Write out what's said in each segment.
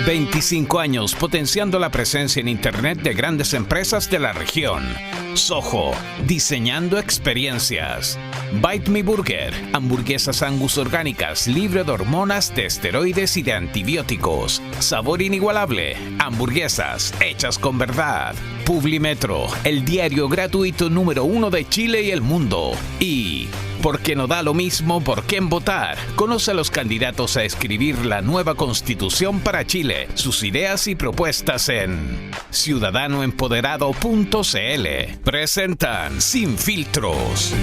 25 años potenciando la presencia en Internet de grandes empresas de la región. Soho, diseñando experiencias. Bite Me Burger, hamburguesas Angus orgánicas, libre de hormonas, de esteroides y de antibióticos. Sabor inigualable, hamburguesas hechas con verdad. Publimetro, el diario gratuito número 1 de Chile y el mundo. Y porque no da lo mismo por quién votar. Conoce a los candidatos a escribir la nueva Constitución para Chile, sus ideas y propuestas en ciudadanoempoderado.cl. Presentan Sin Filtros.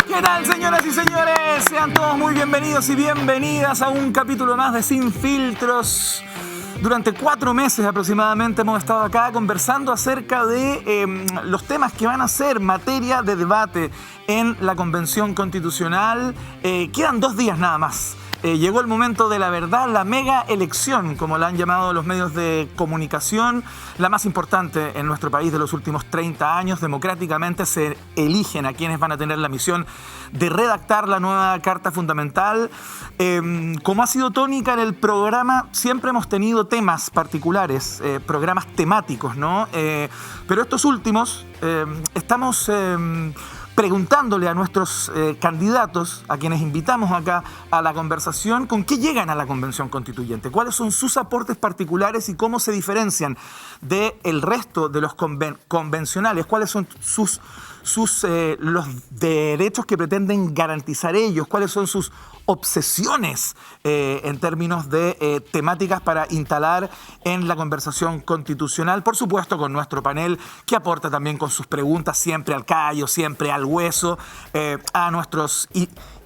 ¿Qué tal, señoras y señores? Sean todos muy bienvenidos y bienvenidas a un capítulo más de Sin Filtros. Durante 4 meses aproximadamente hemos estado acá conversando acerca de los temas que van a ser materia de debate en la Convención Constitucional. Quedan 2 días nada más. Llegó el momento de la verdad, la mega elección, como la han llamado los medios de comunicación, la más importante en nuestro país de los últimos 30 años. Democráticamente se eligen a quienes van a tener la misión de redactar la nueva Carta Fundamental. Como ha sido tónica en el programa, siempre hemos tenido temas particulares, programas temáticos, ¿no? Pero estos últimos estamos preguntándole a nuestros candidatos, a quienes invitamos acá a la conversación, con qué llegan a la Convención Constituyente, cuáles son sus aportes particulares y cómo se diferencian del resto de los convencionales, cuáles son los derechos que pretenden garantizar ellos, cuáles son sus obsesiones en términos de temáticas para instalar en la conversación constitucional. Por supuesto, con nuestro panel que aporta también con sus preguntas siempre al callo, siempre al hueso, a nuestros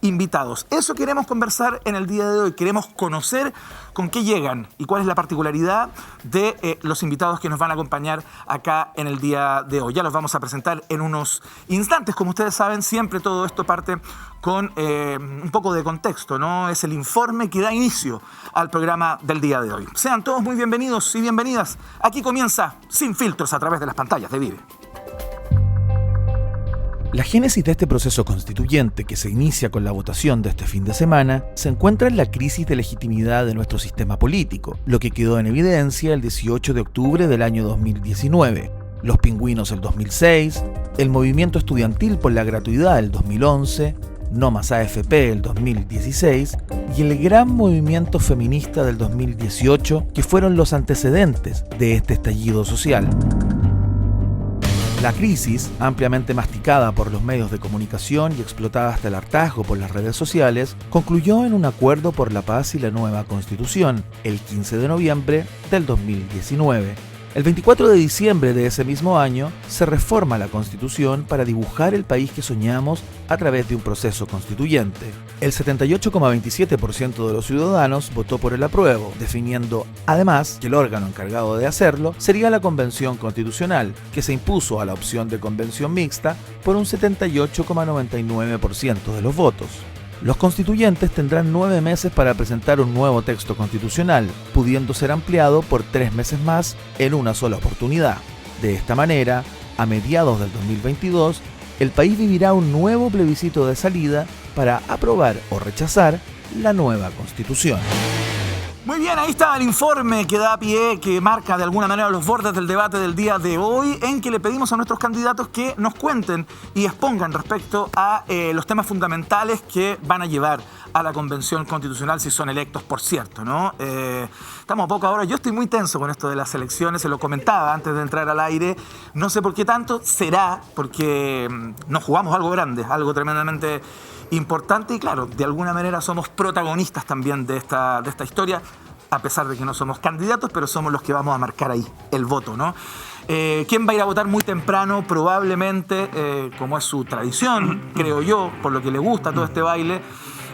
invitados. Eso queremos conversar en el día de hoy. Queremos conocer con qué llegan y cuál es la particularidad de los invitados que nos van a acompañar acá en el día de hoy. Ya los vamos a presentar en unos instantes. Como ustedes saben, siempre todo esto parte con un poco de contexto, ¿no? Es el informe que da inicio al programa del día de hoy. Sean todos muy bienvenidos y bienvenidas. Aquí comienza Sin Filtros a través de las pantallas de Vive. La génesis de este proceso constituyente, que se inicia con la votación de este fin de semana, se encuentra en la crisis de legitimidad de nuestro sistema político, lo que quedó en evidencia el 18 de octubre del año 2019. Los pingüinos el 2006, el movimiento estudiantil por la gratuidad el 2011, No Más AFP el 2016 y el gran movimiento feminista del 2018, que fueron los antecedentes de este estallido social. La crisis, ampliamente masticada por los medios de comunicación y explotada hasta el hartazgo por las redes sociales, concluyó en un acuerdo por la paz y la nueva Constitución, el 15 de noviembre del 2019. El 24 de diciembre de ese mismo año, se reforma la Constitución para dibujar el país que soñamos a través de un proceso constituyente. El 78,27% de los ciudadanos votó por el apruebo, definiendo además que el órgano encargado de hacerlo sería la Convención Constitucional, que se impuso a la opción de convención mixta por un 78,99% de los votos. Los constituyentes tendrán 9 meses para presentar un nuevo texto constitucional, pudiendo ser ampliado por 3 meses más en una sola oportunidad. De esta manera, a mediados del 2022, el país vivirá un nuevo plebiscito de salida para aprobar o rechazar la nueva Constitución. Muy bien, ahí está el informe que da pie, que marca de alguna manera los bordes del debate del día de hoy, en que le pedimos a nuestros candidatos que nos cuenten y expongan respecto a los temas fundamentales que van a llevar a la Convención Constitucional, si son electos, por cierto, ¿no? Estamos a poca hora. Yo estoy muy tenso con esto de las elecciones, se lo comentaba antes de entrar al aire. No sé por qué tanto, será porque nos jugamos algo grande, algo tremendamente importante y claro, de alguna manera somos protagonistas también de esta historia, a pesar de que no somos candidatos, pero somos los que vamos a marcar ahí el voto, ¿no? ¿Quién va a ir a votar muy temprano? Probablemente, como es su tradición, creo yo, por lo que le gusta todo este baile,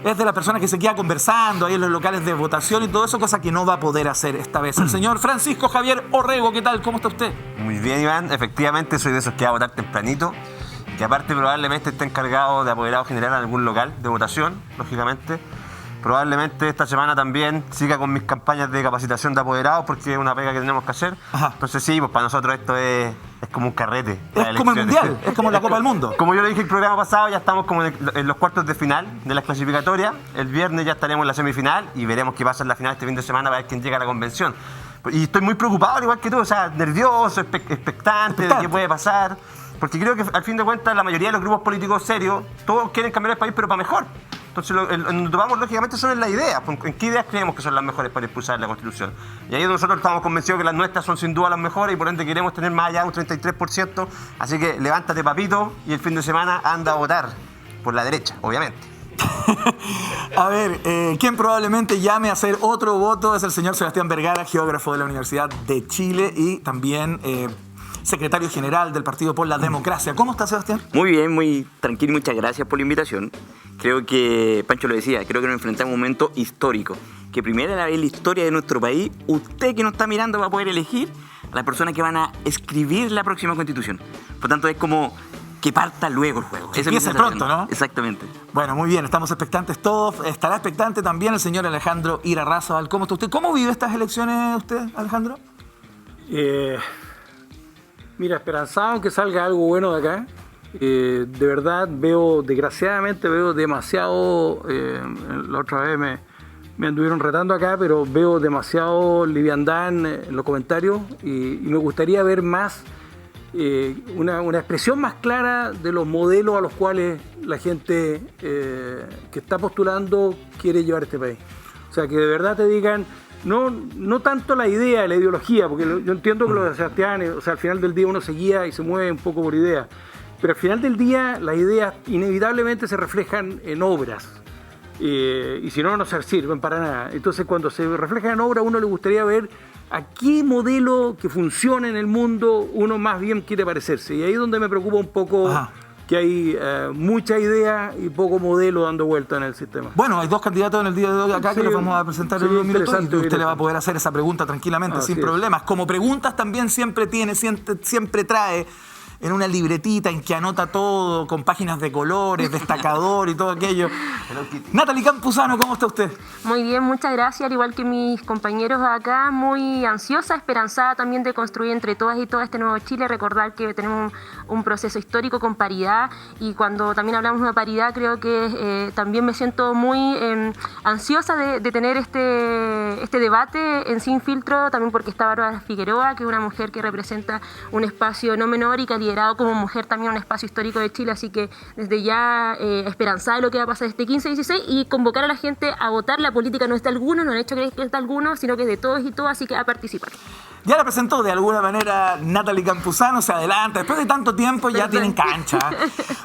es de la persona que se queda conversando ahí en los locales de votación y todo eso, cosa que no va a poder hacer esta vez. El señor Francisco Javier Orrego, ¿qué tal? ¿Cómo está usted? Muy bien, Iván. Efectivamente, soy de esos que va a votar tempranito, que aparte probablemente esté encargado de apoderado general en algún local de votación, lógicamente. Probablemente esta semana también siga con mis campañas de capacitación de apoderados porque es una pega que tenemos que hacer. Ajá. Entonces sí, pues para nosotros esto es como un carrete. Es como el Mundial, es como la Copa del Mundo. Como yo lo dije el programa pasado, ya estamos como en los cuartos de final de las clasificatorias. El viernes ya estaremos en la semifinal y veremos qué pasa en la final este fin de semana para ver quién llega a la convención. Y estoy muy preocupado, al igual que tú, o sea, nervioso, expectante de qué puede pasar. Porque creo que al fin de cuentas la mayoría de los grupos políticos serios, todos quieren cambiar el país, pero para mejor. Entonces, nos tomamos lógicamente son en las ideas. ¿En qué ideas creemos que son las mejores para impulsar la Constitución? Y ahí nosotros estamos convencidos que las nuestras son sin duda las mejores y por ende queremos tener más allá de un 33%. Así que levántate, papito, y el fin de semana anda a votar por la derecha, obviamente. A ver, quien probablemente llame a hacer otro voto es el señor Sebastián Vergara, geógrafo de la Universidad de Chile y también secretario general del Partido por la Democracia. ¿Cómo está, Sebastián? Muy bien, muy tranquilo y muchas gracias por la invitación. Creo que, Pancho lo decía, creo que nos enfrentamos a un momento histórico. Que primera vez en la historia de nuestro país, usted que nos está mirando va a poder elegir a las personas que van a escribir la próxima Constitución. Por tanto, es como que parta luego el juego. Empieza pronto, ¿no? Exactamente. Bueno, muy bien, estamos expectantes todos. Estará expectante también el señor Alejandro Irarrázaval. ¿Cómo está usted? ¿Cómo vive estas elecciones usted, Alejandro? Mira, esperanzado que salga algo bueno de acá. De verdad desgraciadamente veo demasiado, la otra vez me anduvieron retando acá, pero veo demasiado liviandad en los comentarios y me gustaría ver más, una expresión más clara de los modelos a los cuales la gente que está postulando quiere llevar este país. O sea, que de verdad te digan, no tanto la idea, la ideología, porque yo entiendo que los de Sebastián, o sea, al final del día uno se guía y se mueve un poco por ideas, pero al final del día las ideas inevitablemente se reflejan en obras. Y si no, no se sirven para nada. Entonces, cuando se reflejan en obras, uno le gustaría ver a qué modelo que funciona en el mundo uno más bien quiere parecerse. Y ahí es donde me preocupa un poco. Ajá. Que hay mucha idea y poco modelo dando vuelta en el sistema. Bueno, hay dos candidatos en el día de hoy acá que los vamos a presentar en unos minutos y usted le va a poder hacer esa pregunta tranquilamente, sin problemas. Como preguntas también siempre trae en una libretita en que anota todo, con páginas de colores, destacador y todo aquello. Natalie Campuzano, ¿cómo está usted? Muy bien, muchas gracias. Al igual que mis compañeros acá, muy ansiosa, esperanzada también de construir entre todas y todas este nuevo Chile. Recordar que tenemos un proceso histórico con paridad y cuando también hablamos de paridad creo que también me siento muy ansiosa de tener este debate en Sin Filtro, también porque está Bárbara Figueroa, que es una mujer que representa un espacio no menor y que ha liderado como mujer también un espacio histórico de Chile, así que desde ya esperanzada de lo que va a pasar este 15-16 y convocar a la gente a votar. La política no es de algunos, no han hecho creer que es de algunos, sino que es de todos y todas, así que a participar. Ya la presentó de alguna manera Natalie Campuzano, se adelanta. Después de tanto tiempo ya tienen cancha.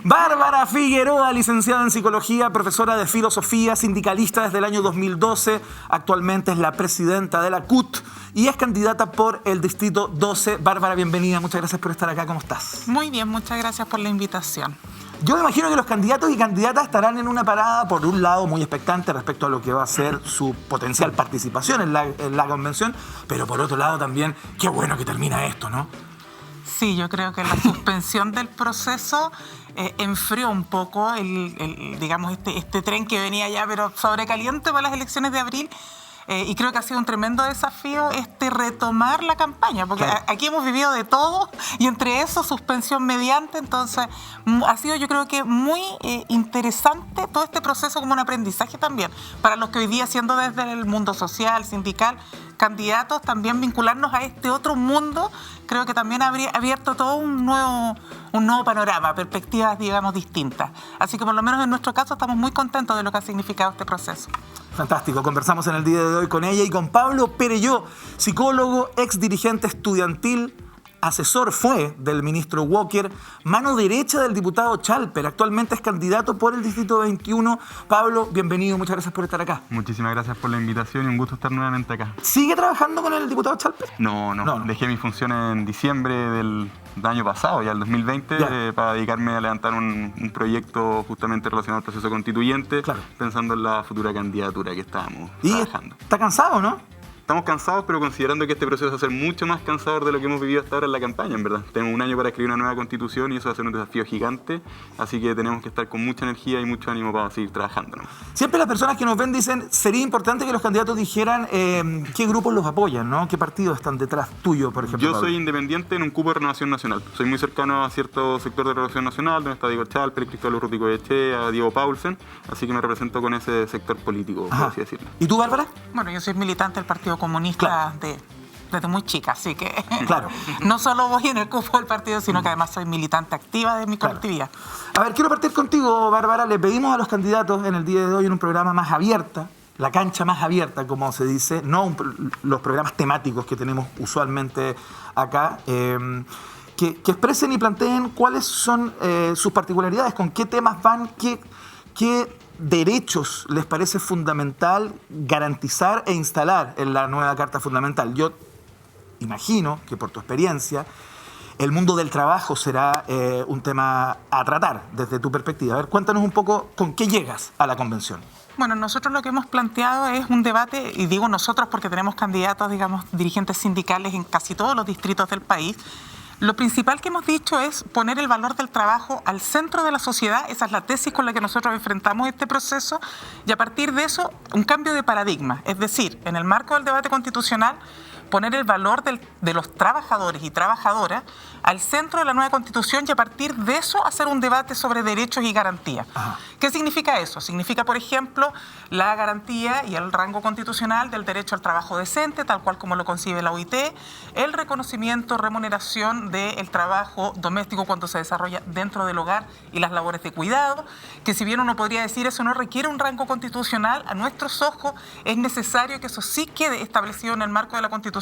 Bárbara Figueroa, licenciada en Psicología, profesora de Filosofía, sindicalista desde el año 2012. Actualmente es la presidenta de la CUT y es candidata por el Distrito 12. Bárbara, bienvenida. Muchas gracias por estar acá. ¿Cómo estás? Muy bien, muchas gracias por la invitación. Yo me imagino que los candidatos y candidatas estarán en una parada, por un lado, muy expectante respecto a lo que va a ser su potencial participación en la convención, pero por otro lado también, qué bueno que termina esto, ¿no? Sí, yo creo que la suspensión del proceso enfrió un poco digamos, este tren que venía ya, pero sobrecaliente para las elecciones de abril. Y creo que ha sido un tremendo desafío retomar la campaña, porque claro, aquí hemos vivido de todo y entre eso suspensión mediante, entonces ha sido yo creo que muy interesante todo este proceso como un aprendizaje también para los que hoy día siendo desde el mundo social, sindical, candidatos, también vincularnos a este otro mundo, creo que también habría abierto todo un nuevo panorama, perspectivas digamos distintas. Así que por lo menos en nuestro caso estamos muy contentos de lo que ha significado este proceso. Fantástico, conversamos en el día de hoy con ella y con Pablo Perelló, psicólogo, ex dirigente estudiantil, asesor fue del ministro Walker, mano derecha del diputado Chalper, actualmente es candidato por el Distrito 21. Pablo, bienvenido, muchas gracias por estar acá. Muchísimas gracias por la invitación y un gusto estar nuevamente acá. ¿Sigue trabajando con el diputado Chalper? No. Dejé mi función en diciembre del año pasado, ya el 2020, para dedicarme a levantar un proyecto justamente relacionado al proceso constituyente, claro, pensando en la futura candidatura que estábamos trabajando. ¿Está cansado, no? estamos cansados, pero considerando que este proceso va a ser mucho más cansador de lo que hemos vivido hasta ahora en la campaña, en verdad. Tenemos un año para escribir una nueva constitución y eso va a ser un desafío gigante, así que tenemos que estar con mucha energía y mucho ánimo para seguir trabajando, ¿no? Siempre las personas que nos ven dicen, sería importante que los candidatos dijeran qué grupos los apoyan, ¿no? ¿Qué partidos están detrás tuyo, por ejemplo? Yo Pablo? soy independiente en un cupo de Renovación Nacional. Soy muy cercano a cierto sector de Renovación Nacional, donde está Diego Chalper, Cristóbal Urrutico Echea, Diego Paulsen, así que me represento con ese sector político, por así decirlo. ¿Y tú, Bárbara? Bueno, yo soy militante del Partido Comunista desde muy chica, así que Claro. no solo voy en el cupo del partido, sino que además soy militante activa de mi colectividad. A ver, quiero partir contigo, Bárbara. Le pedimos a los candidatos en el día de hoy en un programa más abierta, la cancha más abierta, como se dice, no los programas temáticos que tenemos usualmente acá, que expresen y planteen cuáles son sus particularidades, con qué temas van, qué derechos les parece fundamental garantizar e instalar en la nueva Carta Fundamental. Yo imagino que por tu experiencia el mundo del trabajo será un tema a tratar desde tu perspectiva. A ver, cuéntanos un poco con qué llegas a la convención. Bueno, nosotros lo que hemos planteado es un debate, y digo nosotros porque tenemos candidatos, digamos, dirigentes sindicales en casi todos los distritos del país. Lo principal que hemos dicho es poner el valor del trabajo al centro de la sociedad. Esa es la tesis con la que nosotros enfrentamos este proceso, y a partir de eso un cambio de paradigma. Es decir, en el marco del debate constitucional, poner el valor de los trabajadores y trabajadoras al centro de la nueva Constitución, y a partir de eso hacer un debate sobre derechos y garantías. Ajá. ¿Qué significa eso? Significa, por ejemplo, la garantía y el rango constitucional del derecho al trabajo decente, tal cual como lo concibe la OIT, el reconocimiento, remuneración del trabajo doméstico cuando se desarrolla dentro del hogar y las labores de cuidado, que si bien uno podría decir eso no requiere un rango constitucional, a nuestros ojos es necesario que eso sí quede establecido en el marco de la Constitución,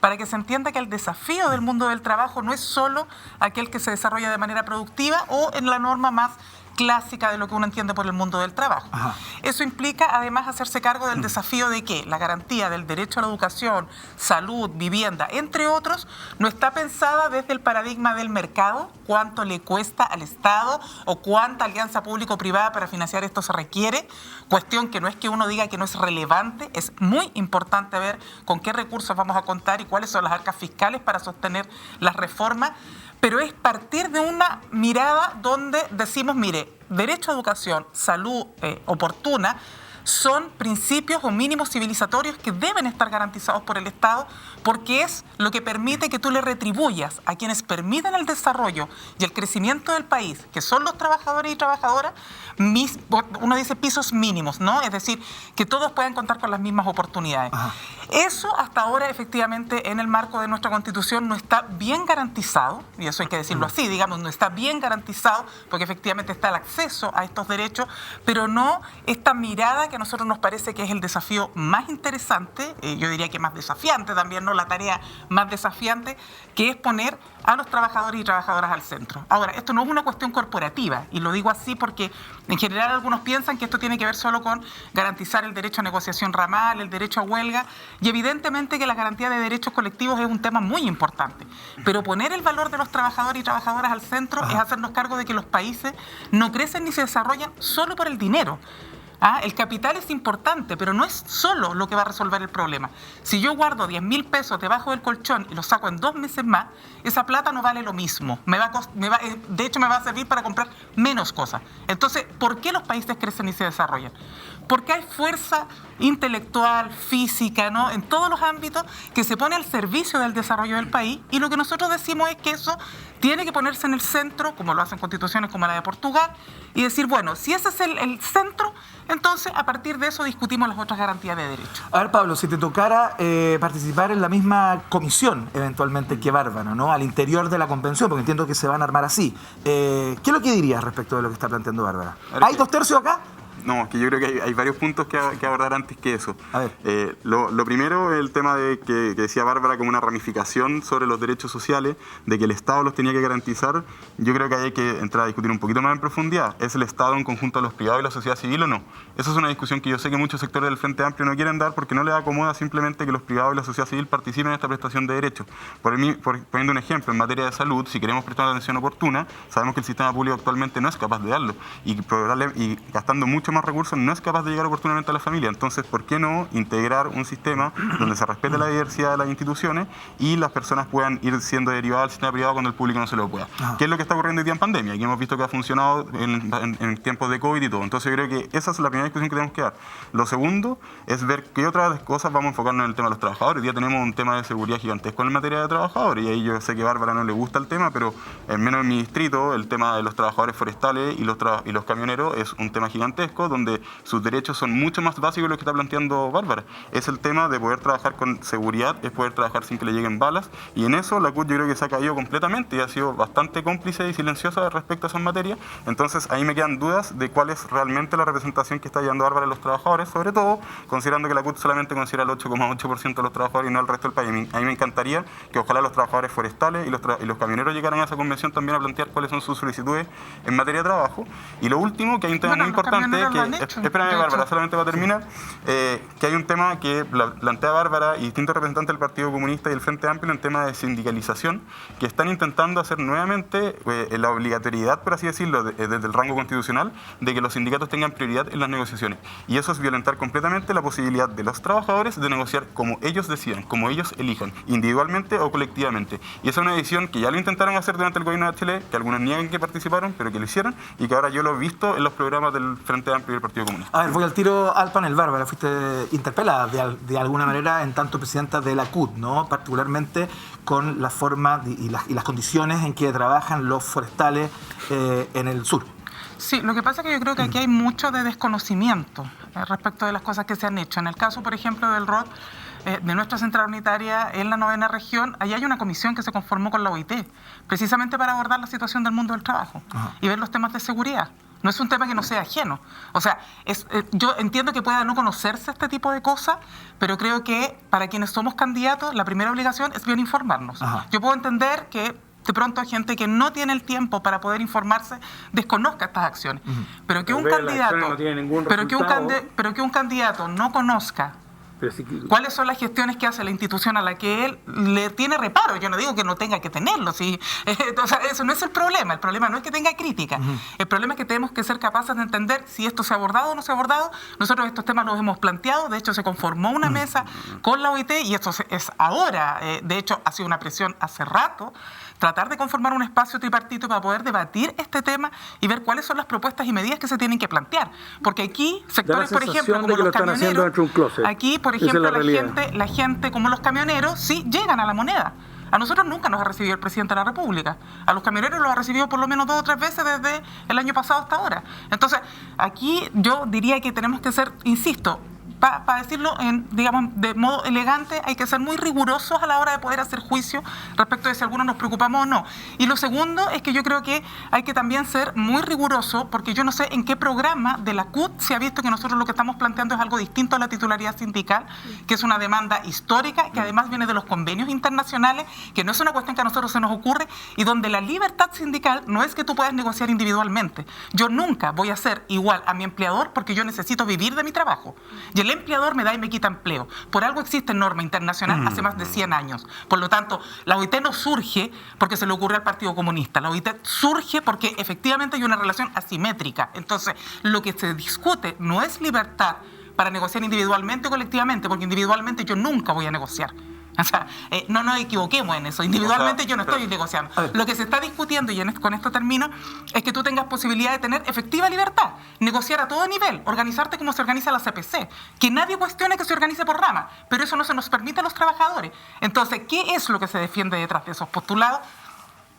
para que se entienda que el desafío del mundo del trabajo no es solo aquel que se desarrolla de manera productiva o en la norma más clásica de lo que uno entiende por el mundo del trabajo. Ajá. Eso implica además hacerse cargo del desafío de que la garantía del derecho a la educación, salud, vivienda, entre otros, no está pensada desde el paradigma del mercado, cuánto le cuesta al Estado o cuánta alianza público-privada para financiar esto se requiere, cuestión que no es que uno diga que no es relevante, es muy importante ver con qué recursos vamos a contar y cuáles son las arcas fiscales para sostener las reformas, pero es partir de una mirada donde decimos, mire, derecho a educación, salud oportuna, son principios o mínimos civilizatorios que deben estar garantizados por el Estado, porque es lo que permite que tú le retribuyas a quienes permiten el desarrollo y el crecimiento del país, que son los trabajadores y trabajadoras, uno dice pisos mínimos, ¿no? Es decir, que todos puedan contar con las mismas oportunidades. Ajá. Eso hasta ahora efectivamente en el marco de nuestra Constitución no está bien garantizado, y eso hay que decirlo así, digamos, no está bien garantizado, porque efectivamente está el acceso a estos derechos, pero no esta mirada que a nosotros nos parece que es el desafío más interesante, yo diría que más desafiante también, ¿no? La tarea más desafiante, que es poner a los trabajadores y trabajadoras al centro. Ahora, esto no es una cuestión corporativa, y lo digo así porque en general algunos piensan que esto tiene que ver solo con garantizar el derecho a negociación ramal, el derecho a huelga, y evidentemente que la garantía de derechos colectivos es un tema muy importante, pero poner el valor de los trabajadores y trabajadoras al centro es hacernos cargo de que los países no crecen ni se desarrollan solo por el dinero. El capital es importante, pero no es solo lo que va a resolver el problema. Si yo guardo 10.000 pesos debajo del colchón y los saco en 2 meses más, esa plata no vale lo mismo. De hecho, me va a servir para comprar menos cosas. Entonces, ¿por qué los países crecen y se desarrollan? Porque hay fuerza intelectual, física, ¿no? En todos los ámbitos que se pone al servicio del desarrollo del país, y lo que nosotros decimos es que eso tiene que ponerse en el centro, como lo hacen constituciones como la de Portugal, y decir, bueno, si ese es el centro, entonces a partir de eso discutimos las otras garantías de derechos. A ver, Pablo, si te tocara participar en la misma comisión eventualmente que Bárbara, ¿no? Al interior de la convención, porque entiendo que se van a armar así, ¿qué es lo que dirías respecto de lo que está planteando Bárbara? ¿Hay 2/3 acá? No, que yo creo que hay varios puntos que abordar antes que eso. A ver. Lo primero es el tema de que decía Bárbara como una ramificación sobre los derechos sociales, de que el Estado los tenía que garantizar. Yo creo que hay que entrar a discutir un poquito más en profundidad. ¿Es el Estado en conjunto a los privados y la sociedad civil o no? Esa es una discusión que yo sé que muchos sectores del Frente Amplio no quieren dar porque no les acomoda simplemente que los privados y la sociedad civil participen en esta prestación de derechos. Poniendo un ejemplo, en materia de salud, si queremos prestar atención oportuna, sabemos que el sistema público actualmente no es capaz de darlo y gastando mucho más más recursos no es capaz de llegar oportunamente a la familia. Entonces, ¿por qué no integrar un sistema donde se respete la diversidad de las instituciones y las personas puedan ir siendo derivadas al sistema privado cuando el público no se lo pueda? ¿Qué es lo que está ocurriendo hoy día en pandemia? Que hemos visto que ha funcionado en tiempos de COVID y todo. Entonces, yo creo que esa es la primera discusión que tenemos que dar. Lo segundo es ver qué otras cosas vamos a enfocarnos en el tema de los trabajadores. Hoy día tenemos un tema de seguridad gigantesco en materia de trabajadores, y ahí yo sé que a Bárbara no le gusta el tema, pero al menos en mi distrito el tema de los trabajadores forestales y los camioneros es un tema gigantesco, donde sus derechos son mucho más básicos de lo que está planteando Bárbara. Es el tema de poder trabajar con seguridad, es poder trabajar sin que le lleguen balas, y en eso la CUT yo creo que se ha caído completamente y ha sido bastante cómplice y silenciosa respecto a esas materias. Entonces ahí me quedan dudas de cuál es realmente la representación que está llevando Bárbara a los trabajadores, sobre todo considerando que la CUT solamente considera el 8,8% de los trabajadores y no el resto del país. A mí me encantaría que ojalá los trabajadores forestales y los camioneros llegaran a esa convención también a plantear cuáles son sus solicitudes en materia de trabajo. Y lo último, que hay un tema muy importante, espérame Bárbara, solamente para terminar, que hay un tema que plantea Bárbara y distintos representantes del Partido Comunista y el Frente Amplio en tema de sindicalización, que están intentando hacer nuevamente la obligatoriedad, por así decirlo, desde el rango constitucional, de que los sindicatos tengan prioridad en las negociaciones. Y eso es violentar completamente la posibilidad de los trabajadores de negociar como ellos decidan, como ellos elijan, individualmente o colectivamente. Y esa es una decisión que ya lo intentaron hacer durante el gobierno de Chile, que algunos niegan que participaron, pero que lo hicieron, y que ahora yo lo he visto en los programas del Frente Amplio y del Partido Comunista. A ver, voy al tiro al panel. Bárbara, fuiste interpelada de alguna manera en tanto presidenta de la CUT, ¿no? Particularmente con la forma y las condiciones en que trabajan los forestales en el sur. Sí, lo que pasa es que yo creo que aquí hay mucho de desconocimiento respecto de las cosas que se han hecho. En el caso, por ejemplo, del ROT, de nuestra central unitaria en la 9ª región, allí hay una comisión que se conformó con la OIT, precisamente para abordar la situación del mundo del trabajo y ver los temas de seguridad. No es un tema que no sea ajeno. O sea, yo entiendo que pueda no conocerse este tipo de cosas, pero creo que para quienes somos candidatos, la primera obligación es bien informarnos. Yo puedo entender que de pronto hay gente que no tiene el tiempo para poder informarse, desconozca estas acciones. Pero que un candidato no conozca cuáles son las gestiones que hace la institución a la que él le tiene reparo. Yo no digo que no tenga que tenerlo, ¿sí? O sea, eso no es el problema no es que tenga crítica, el problema es que tenemos que ser capaces de entender si esto se ha abordado o no se ha abordado. Nosotros estos temas los hemos planteado, de hecho se conformó una mesa con la OIT y esto es ahora, de hecho ha sido una presión hace rato, tratar de conformar un espacio tripartito para poder debatir este tema y ver cuáles son las propuestas y medidas que se tienen que plantear. Porque aquí, sectores, por ejemplo, como los camioneros, aquí, por ejemplo, la gente como los camioneros, sí llegan a la moneda. A nosotros nunca nos ha recibido el presidente de la República. A los camioneros los ha recibido por lo menos 2 o 3 veces desde el año pasado hasta ahora. Entonces, aquí yo diría que tenemos que ser, insisto, para decirlo de modo elegante, hay que ser muy rigurosos a la hora de poder hacer juicio respecto de si algunos nos preocupamos o no. Y lo segundo es que yo creo que hay que también ser muy riguroso, porque yo no sé en qué programa de la CUT se ha visto que nosotros lo que estamos planteando es algo distinto a la titularidad sindical, que es una demanda histórica, que además viene de los convenios internacionales, que no es una cuestión que a nosotros se nos ocurre, y donde la libertad sindical no es que tú puedas negociar individualmente. Yo nunca voy a ser igual a mi empleador porque yo necesito vivir de mi trabajo. Y el empleador me da y me quita empleo. Por algo existe norma internacional hace más de 100 años. Por lo tanto, la OIT no surge porque se le ocurre al Partido Comunista. La OIT surge porque efectivamente hay una relación asimétrica. Entonces, lo que se discute no es libertad para negociar individualmente o colectivamente, porque individualmente yo nunca voy a negociar. O sea, no nos equivoquemos en eso. Individualmente yo no estoy negociando. Lo que se está discutiendo, y con esto termino, es que tú tengas posibilidad de tener efectiva libertad, negociar a todo nivel, organizarte como se organiza la CPC, que nadie cuestione que se organice por rama, pero eso no se nos permite a los trabajadores. Entonces, ¿qué es lo que se defiende detrás de esos postulados?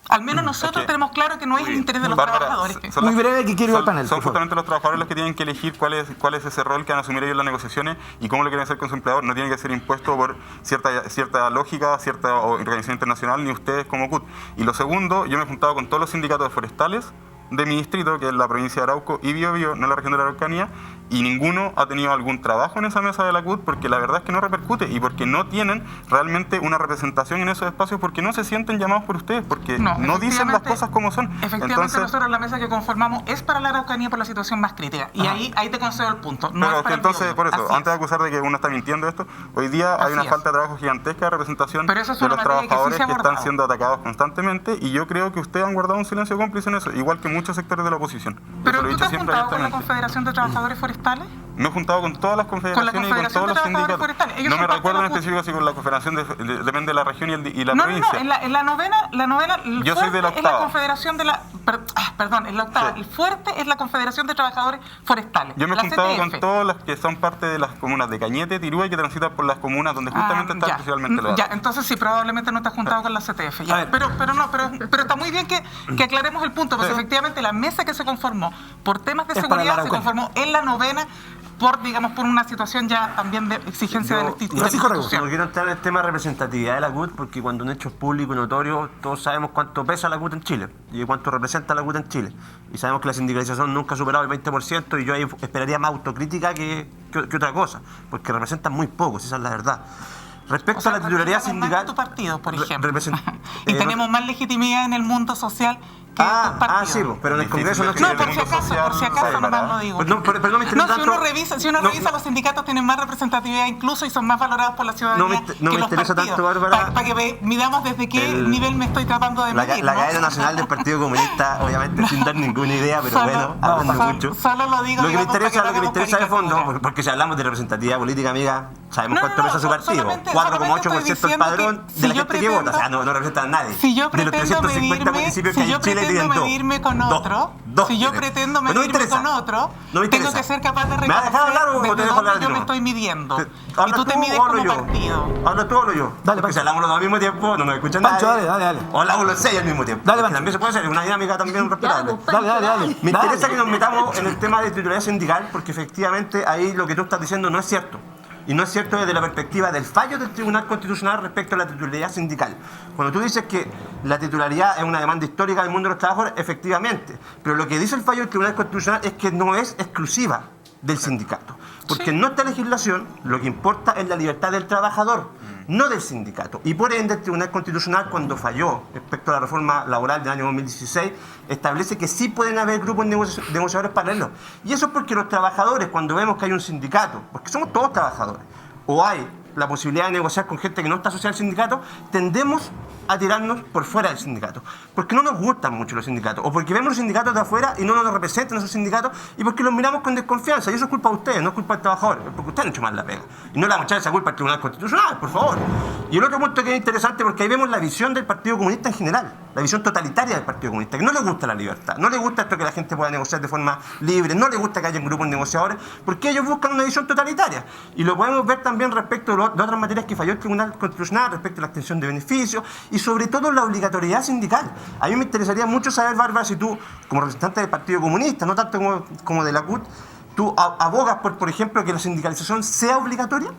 Al menos nosotros tenemos claro que no es el interés de los trabajadores. Muy breve, que quiero ir al panel. Son justamente los trabajadores los que tienen que elegir cuál es ese rol que van a asumir ellos en las negociaciones y cómo lo quieren hacer con su empleador. No tiene que ser impuesto por cierta lógica, cierta organización internacional, ni ustedes como CUT. Y lo segundo, yo me he juntado con todos los sindicatos forestales de mi distrito, que es la provincia de Arauco y Biobío, no la región de la Araucanía, y ninguno ha tenido algún trabajo en esa mesa de la CUT porque la verdad es que no repercute y porque no tienen realmente una representación en esos espacios, porque no se sienten llamados por ustedes, porque no dicen las cosas como son. Efectivamente, entonces, nosotros la mesa que conformamos es para la Araucanía por la situación más crítica, y ahí te concedo el punto. No pero es para entonces, por eso, antes de acusar de que uno está mintiendo esto, hoy día hay una falta de trabajo gigantesca de representación de los trabajadores que están siendo atacados constantemente, y yo creo que ustedes han guardado un silencio cómplice en eso, igual que muchos sectores de la oposición. ¿Pero Eso lo he tú te dicho has siempre juntado con la abiertamente. Confederación de Trabajadores Forestales? Me he juntado con todas las confederaciones y con Confederación todos de los Trabajadores sindicatos. Forestales. Ellos No son me parte recuerdo de en la específico si con la confederación depende de la región y la No, provincia. en la novena Yo soy de la es la octava. Confederación de la... Perdón, es la octava. Sí. El fuerte es la Confederación de Trabajadores Forestales. Yo me he la juntado CTF. con todas las que son parte de las comunas de Cañete, Tirúa y que transitan por las comunas donde justamente están ya. principalmente los Ya, datos. entonces sí, probablemente no te has juntado con la CTF. ya. A ver. Pero está muy bien que aclaremos el punto, porque efectivamente la mesa que se conformó por temas de Es para seguridad la se Araucanía. conformó en la novena por una situación ya también de exigencia de la Francisco Rego. institución. No quiero entrar en el tema de representatividad de la CUT, porque cuando un hecho es público y notorio, todos sabemos cuánto pesa la CUT en Chile y cuánto representa la CUT en Chile. Y sabemos que la sindicalización nunca ha superado el 20%, y yo ahí esperaría más autocrítica que otra cosa, porque representan muy poco, si esa es la verdad. Respecto O sea, a la titularidad representamos más sindical... que tu partido, por ejemplo. represent- y no- tenemos más legitimidad en el mundo social que tus partidos. sí, pero en el Congreso no No, existe. por si acaso nomás lo digo. Pero no me interesa No, si tanto- uno no, revisa, los sindicatos tienen más representatividad incluso y son más valorados por la ciudadanía no me que los interesa partidos. tanto, Bárbara. Para que midamos desde qué nivel me estoy tratando de medir. La ¿no? cadena nacional del Partido Comunista, obviamente sin dar ninguna idea, pero bueno, hablando mucho. Solo lo digo, Lo que me digamos, interesa, para que no de hagamos fondo, caricatura. porque si hablamos de representatividad política, amiga, sabemos No, cuánto pesa su partido. solamente 4,8% estoy el padrón diciendo que de la si yo gente que vota. O sea, no representan a nadie. Si yo de los pretendo 350 municipios que hay en Chile tienen dos. medirme con Dos. otro, Dos si yo tienen. pretendo Pero no me medirme interesa. con otro, No me tengo interesa. que ser capaz de ¿Me vas a dejar reconocer hablar o te desde dejo hablar a dónde ti yo me nomás? estoy midiendo. Y ¿Hablas tú te tú mides o hablo como yo? partido. Habla tú o hablo yo. Dale, Porque Pancho. si hablamos los dos al mismo tiempo, no nos escuchan Pancho, nadie. dale. O hablamos los seis al mismo tiempo. Dale, Porque Pancho. también se puede hacer, es una dinámica también respetable. Dale. Me interesa que nos metamos en el tema de titularidad sindical, porque efectivamente ahí lo que tú estás diciendo no es cierto. Y no es cierto desde la perspectiva del fallo del Tribunal Constitucional respecto a la titularidad sindical. Cuando tú dices que la titularidad es una demanda histórica del mundo de los trabajadores, efectivamente. Pero lo que dice el fallo del Tribunal Constitucional es que no es exclusiva del sindicato. Porque en nuestra legislación lo que importa es la libertad del trabajador, no del sindicato. Y por ende el Tribunal Constitucional, cuando falló respecto a la reforma laboral del año 2016, establece que sí pueden haber grupos negociadores paralelos. Y eso es porque los trabajadores, cuando vemos que hay un sindicato, porque somos todos trabajadores, o hay la posibilidad de negociar con gente que no está asociada al sindicato, tendemos a tirarnos por fuera del sindicato. Porque no nos gustan mucho los sindicatos, o porque vemos los sindicatos de afuera y no nos representan esos sindicatos, y porque los miramos con desconfianza. Y eso es culpa de ustedes, no es culpa del trabajador, es porque ustedes han hecho mal la pega. Y no le vamos a echar esa culpa al Tribunal Constitucional, por favor. Y el otro punto que es interesante, porque ahí vemos la visión del Partido Comunista en general, la visión totalitaria del Partido Comunista, que no le gusta la libertad, no le gusta esto que la gente pueda negociar de forma libre, no le gusta que haya grupos negociadores, porque ellos buscan una visión totalitaria. Y lo podemos ver también respecto de otras materias que falló el Tribunal Constitucional, respecto a la extensión de beneficios y sobre todo la obligatoriedad sindical. A mí me interesaría mucho saber, Bárbara, si tú, como representante del Partido Comunista, no tanto como de la CUT, tú abogas por ejemplo, que la sindicalización sea obligatoria.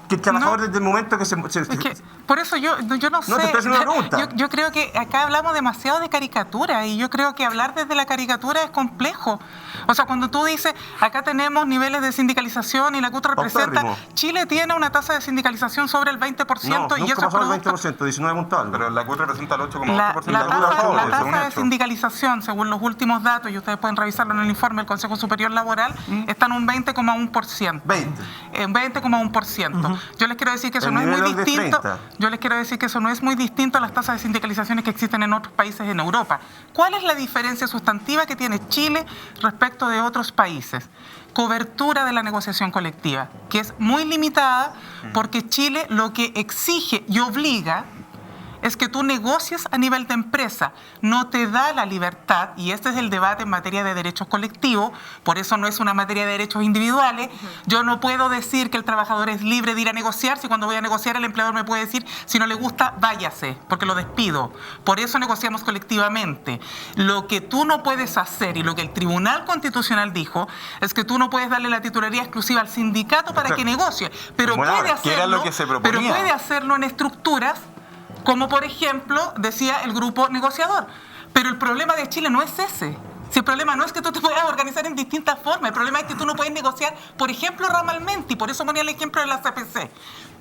Que el trabajador desde el momento que se Es que, por eso yo no sé. te estoy haciendo una pregunta. Yo creo que acá hablamos demasiado de caricatura y yo creo que hablar desde la caricatura es complejo. O sea, cuando tú dices, acá tenemos niveles de sindicalización y la CUT representa, Autórrimo. Chile tiene una tasa de sindicalización sobre el 20% y eso es pasó el producto... 20%, 19 punto algo. Pero la CUT representa el 8,8% La de la CUT, tasa según de hecho. sindicalización, según los últimos datos, y ustedes pueden revisarlo en el informe del Consejo Superior Laboral, está en un 20,1%. 20. En 20,1%. Yo les quiero decir que eso El no es muy nivel de distinto. 30. Yo les quiero decir que eso no es muy distinto a las tasas de sindicalizaciones que existen en otros países en Europa. ¿Cuál es la diferencia sustantiva que tiene Chile respecto de otros países? Cobertura de la negociación colectiva, que es muy limitada porque Chile lo que exige y obliga es que tú negocias a nivel de empresa, no te da la libertad, y este es el debate en materia de derechos colectivos, por eso no es una materia de derechos individuales. Yo no puedo decir que el trabajador es libre de ir a negociar, si cuando voy a negociar el empleador me puede decir, si no le gusta, váyase, porque lo despido. Por eso negociamos colectivamente. Lo que tú no puedes hacer, y lo que el Tribunal Constitucional dijo, es que tú no puedes darle la titularidad exclusiva al sindicato para que negocie, pero Bueno, puede que era lo que se pero proponía. puede hacerlo en estructuras como por ejemplo decía el grupo negociador. Pero el problema de Chile no es ese. Si el problema no es que tú te puedas organizar en distintas formas, el problema es que tú no puedes negociar, por ejemplo, ramalmente, y por eso ponía el ejemplo de la CPC.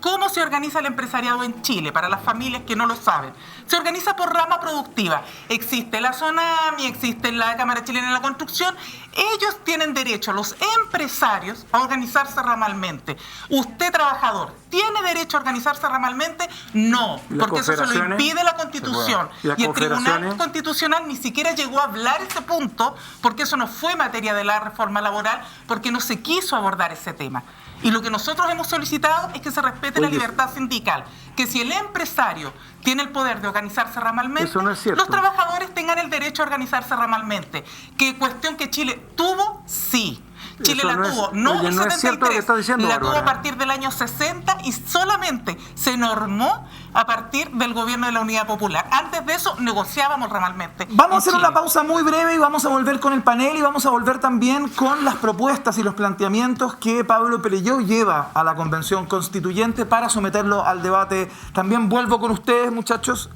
¿Cómo se organiza el empresariado en Chile? Para las familias que no lo saben. Se organiza por rama productiva. Existe la SONAMI, existe la Cámara Chilena de la Construcción, Ellos tienen derecho, los empresarios, a organizarse ramalmente. Usted, trabajador, ¿tiene derecho a organizarse ramalmente? No, porque eso se lo impide la Constitución. Y el Tribunal Constitucional ni siquiera llegó a hablar ese punto, porque eso no fue materia de la reforma laboral, porque no se quiso abordar ese tema. Y lo que nosotros hemos solicitado es que se respete la libertad sindical, que si el empresario tiene el poder de organizarse ramalmente, los trabajadores tengan el derecho a organizarse ramalmente. ¿Qué cuestión que Chile tuvo? Sí. Chile la tuvo, no en el 73, la tuvo a partir del año 60 y solamente se normó a partir del gobierno de la Unidad Popular. Antes de eso negociábamos ramalmente. Vamos a hacer una pausa muy breve y vamos a volver con el panel y vamos a volver también con las propuestas y los planteamientos que Pablo Perelló lleva a la Convención Constituyente para someterlo al debate. También vuelvo con ustedes, muchachos,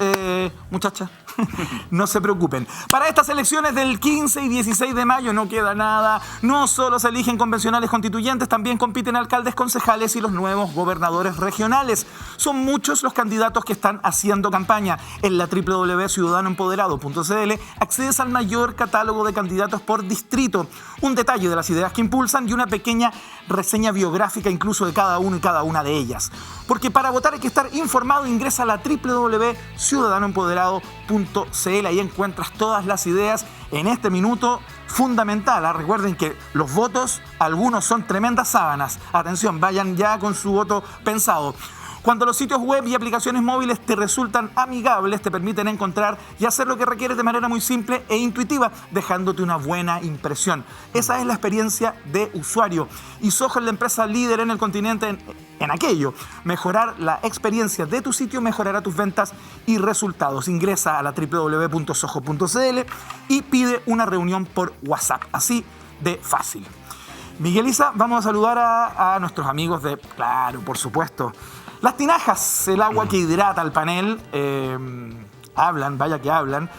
muchachas. No se preocupen. Para estas elecciones del 15 y 16 de mayo no queda nada. No solo se eligen convencionales constituyentes, también compiten alcaldes, concejales y los nuevos gobernadores regionales. Son muchos los candidatos que están haciendo campaña. En la www.ciudadanoempoderado.cl accedes al mayor catálogo de candidatos por distrito, un detalle de las ideas que impulsan y una pequeña reseña biográfica incluso de cada uno y cada una de ellas. Porque para votar hay que estar informado. Ingresa a la www.ciudadanoempoderado.cl. Ahí encuentras todas las ideas en este minuto fundamental. Recuerden que los votos, algunos son tremendas sábanas. Atención, vayan ya con su voto pensado. Cuando los sitios web y aplicaciones móviles te resultan amigables, te permiten encontrar y hacer lo que requieres de manera muy simple e intuitiva, dejándote una buena impresión. Esa es la experiencia de usuario. Y Soho es la empresa líder en el continente en aquello. Mejorar la experiencia de tu sitio mejorará tus ventas y resultados. Ingresa a la www.soho.cl y pide una reunión por WhatsApp. Así de fácil. Miguel Isa, vamos a saludar a nuestros amigos de, claro, por supuesto, Las Tinajas, el agua que hidrata al panel. Hablan, vaya que hablan,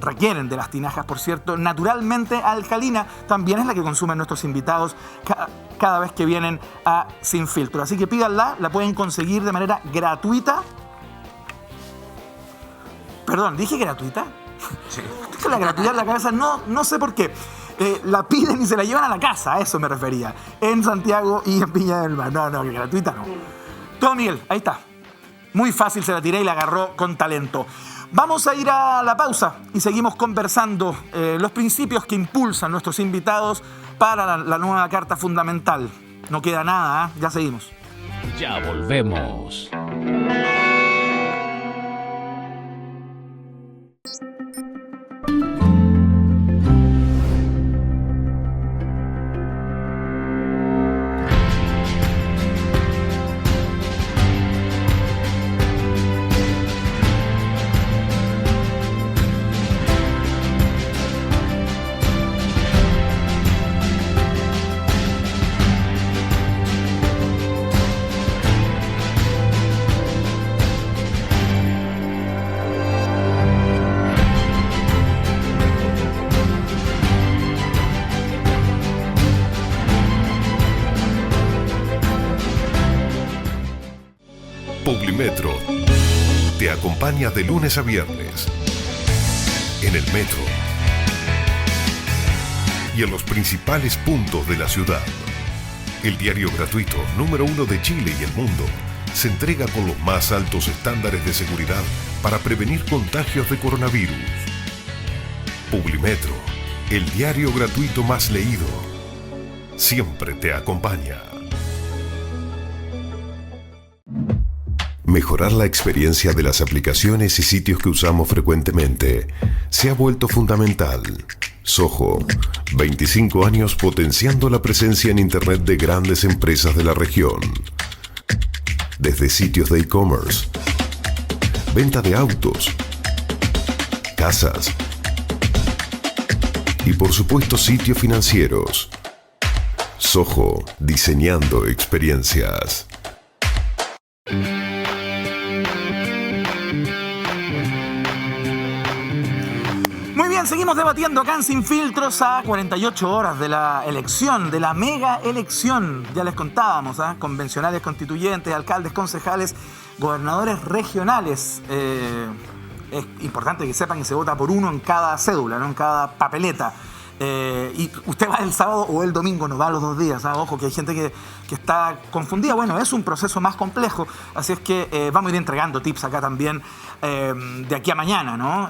requieren de las tinajas, por cierto, naturalmente alcalina. También es la que consumen nuestros invitados cada vez que vienen a Sin Filtro. Así que pídanla, la pueden conseguir de manera gratuita. Perdón, ¿dije gratuita? Sí. La gratuidad en la cabeza, no sé por qué. La piden y se la llevan a la casa, a eso me refería. En Santiago y en Viña del Mar. No, que gratuita no. Todo Miguel, ahí está. Muy fácil, se la tiré y la agarró con talento. Vamos a ir a la pausa y seguimos conversando los principios que impulsan nuestros invitados para la nueva Carta Fundamental. No queda nada, ya seguimos. Ya volvemos. Publimetro te acompaña de lunes a viernes en el metro y en los principales puntos de la ciudad. El diario gratuito número 1 de Chile y el mundo se entrega con los más altos estándares de seguridad para prevenir contagios de coronavirus. Publimetro, el diario gratuito más leído, siempre te acompaña. Mejorar la experiencia de las aplicaciones y sitios que usamos frecuentemente se ha vuelto fundamental. Soho, 25 años potenciando la presencia en Internet de grandes empresas de la región. Desde sitios de e-commerce, venta de autos, casas y por supuesto sitios financieros. Soho, diseñando experiencias. Seguimos debatiendo acá en Sin Filtros a 48 horas de la elección, de la mega elección. Ya les contábamos, convencionales constituyentes, alcaldes, concejales, gobernadores regionales. Es importante que sepan que se vota por uno en cada cédula, no en cada papeleta. y usted va el sábado o el domingo, no va los 2 días, ojo que hay gente que está confundida. Bueno, es un proceso más complejo, así es que vamos a ir entregando tips acá también de aquí a mañana, ¿no?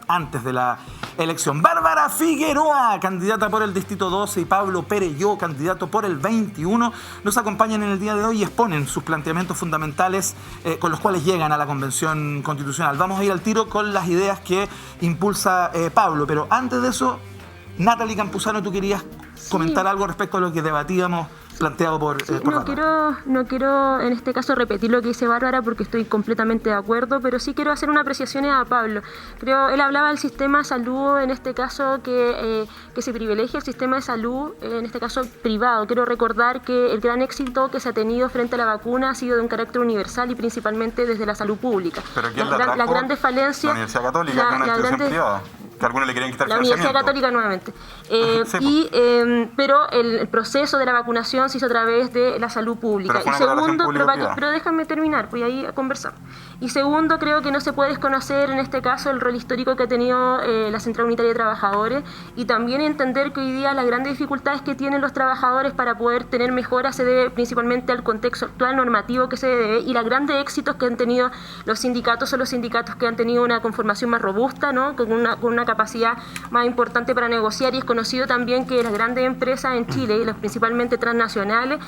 Antes de la elección. Bárbara Figueroa, candidata por el Distrito 12, y Pablo Perelló, candidato por el 21, nos acompañan en el día de hoy y exponen sus planteamientos fundamentales con los cuales llegan a la Convención Constitucional. Vamos a ir al tiro con las ideas que impulsa Pablo, pero antes de eso, Natalie Campuzano, tú querías comentar algo respecto a lo que debatíamos planteado por Bárbara. No quiero en este caso repetir lo que dice Bárbara porque estoy completamente de acuerdo, pero sí quiero hacer una apreciación a Pablo. Él hablaba del sistema de salud, en este caso que se privilegia el sistema de salud, en este caso privado. Quiero recordar que el gran éxito que se ha tenido frente a la vacuna ha sido de un carácter universal y principalmente desde la salud pública. ¿Pero quién la trajo? Las grandes falencias... La Universidad Católica, que es una institución privada. Que algunos le querían quitar la Universidad Católica nuevamente. Pero el proceso de la vacunación se hizo a través de la salud pública. Y segundo, pero déjame terminar, voy ahí a conversar. Y segundo, creo que no se puede desconocer en este caso el rol histórico que ha tenido la Central Unitaria de Trabajadores y también entender que hoy día las grandes dificultades que tienen los trabajadores para poder tener mejoras se debe principalmente al contexto actual normativo que se debe y los grandes éxitos que han tenido los sindicatos son los sindicatos que han tenido una conformación más robusta, ¿no? con una capacidad más importante para negociar, y es conocido también que las grandes empresas en Chile, y las principalmente transnacionales,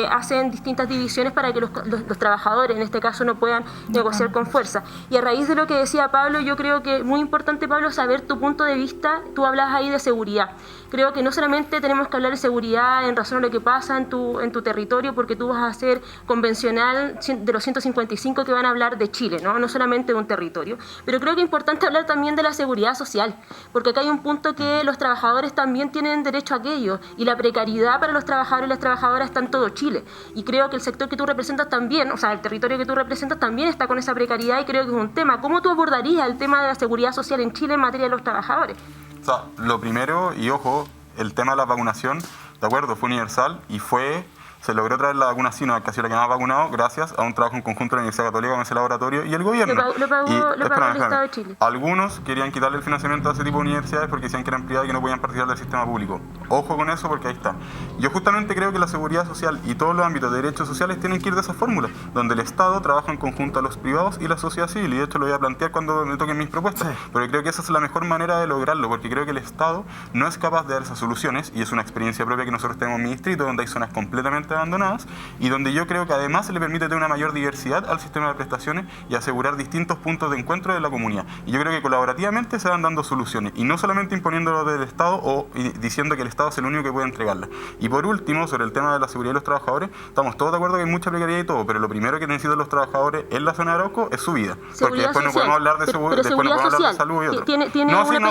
hacen distintas divisiones para que los trabajadores en este caso no puedan negociar con fuerza. Y a raíz de lo que decía Pablo, yo creo que es muy importante, Pablo, saber tu punto de vista. Tú hablas ahí de seguridad. Creo que no solamente tenemos que hablar de seguridad en razón a lo que pasa en tu territorio, porque tú vas a ser convencional de los 155 que van a hablar de Chile, no solamente de un territorio. Pero creo que es importante hablar también de la seguridad social, porque acá hay un punto que los trabajadores también tienen derecho a aquello, y la precariedad para los trabajadores y las trabajadoras está en todo Chile. Y creo que el sector que tú representas también, o sea, el territorio que tú representas también está con esa precariedad, y creo que es un tema. ¿Cómo tú abordarías el tema de la seguridad social en Chile en materia de los trabajadores? O sea, lo primero, y ojo, el tema de la vacunación, de acuerdo, fue universal y se logró traer la vacuna Sinovac, casi la que más ha vacunado, gracias a un trabajo en conjunto de la Universidad Católica con ese laboratorio y el gobierno. Lo pagó el Estado de Chile. Algunos querían quitarle el financiamiento a ese tipo de universidades porque decían que eran privadas y que no podían participar del sistema público. Ojo con eso, porque ahí está. Yo justamente creo que la seguridad social y todos los ámbitos de derechos sociales tienen que ir de esa fórmula, donde el Estado trabaja en conjunto a los privados y la sociedad civil, y de hecho lo voy a plantear cuando me toquen mis propuestas, porque creo que esa es la mejor manera de lograrlo, porque creo que el Estado no es capaz de dar esas soluciones, y es una experiencia propia que nosotros tenemos en mi distrito, donde hay zonas completamente abandonadas, y donde yo creo que además se le permite tener una mayor diversidad al sistema de prestaciones y asegurar distintos puntos de encuentro de la comunidad. Y yo creo que colaborativamente se van dando soluciones, y no solamente imponiéndolo del Estado o diciendo que el Estado es el único que puede entregarla. Y por último, sobre el tema de la seguridad de los trabajadores, estamos todos de acuerdo que hay mucha precariedad y todo, pero lo primero que necesitan los trabajadores en la zona de Arauco es su vida. Porque después no podemos hablar de salud y otro.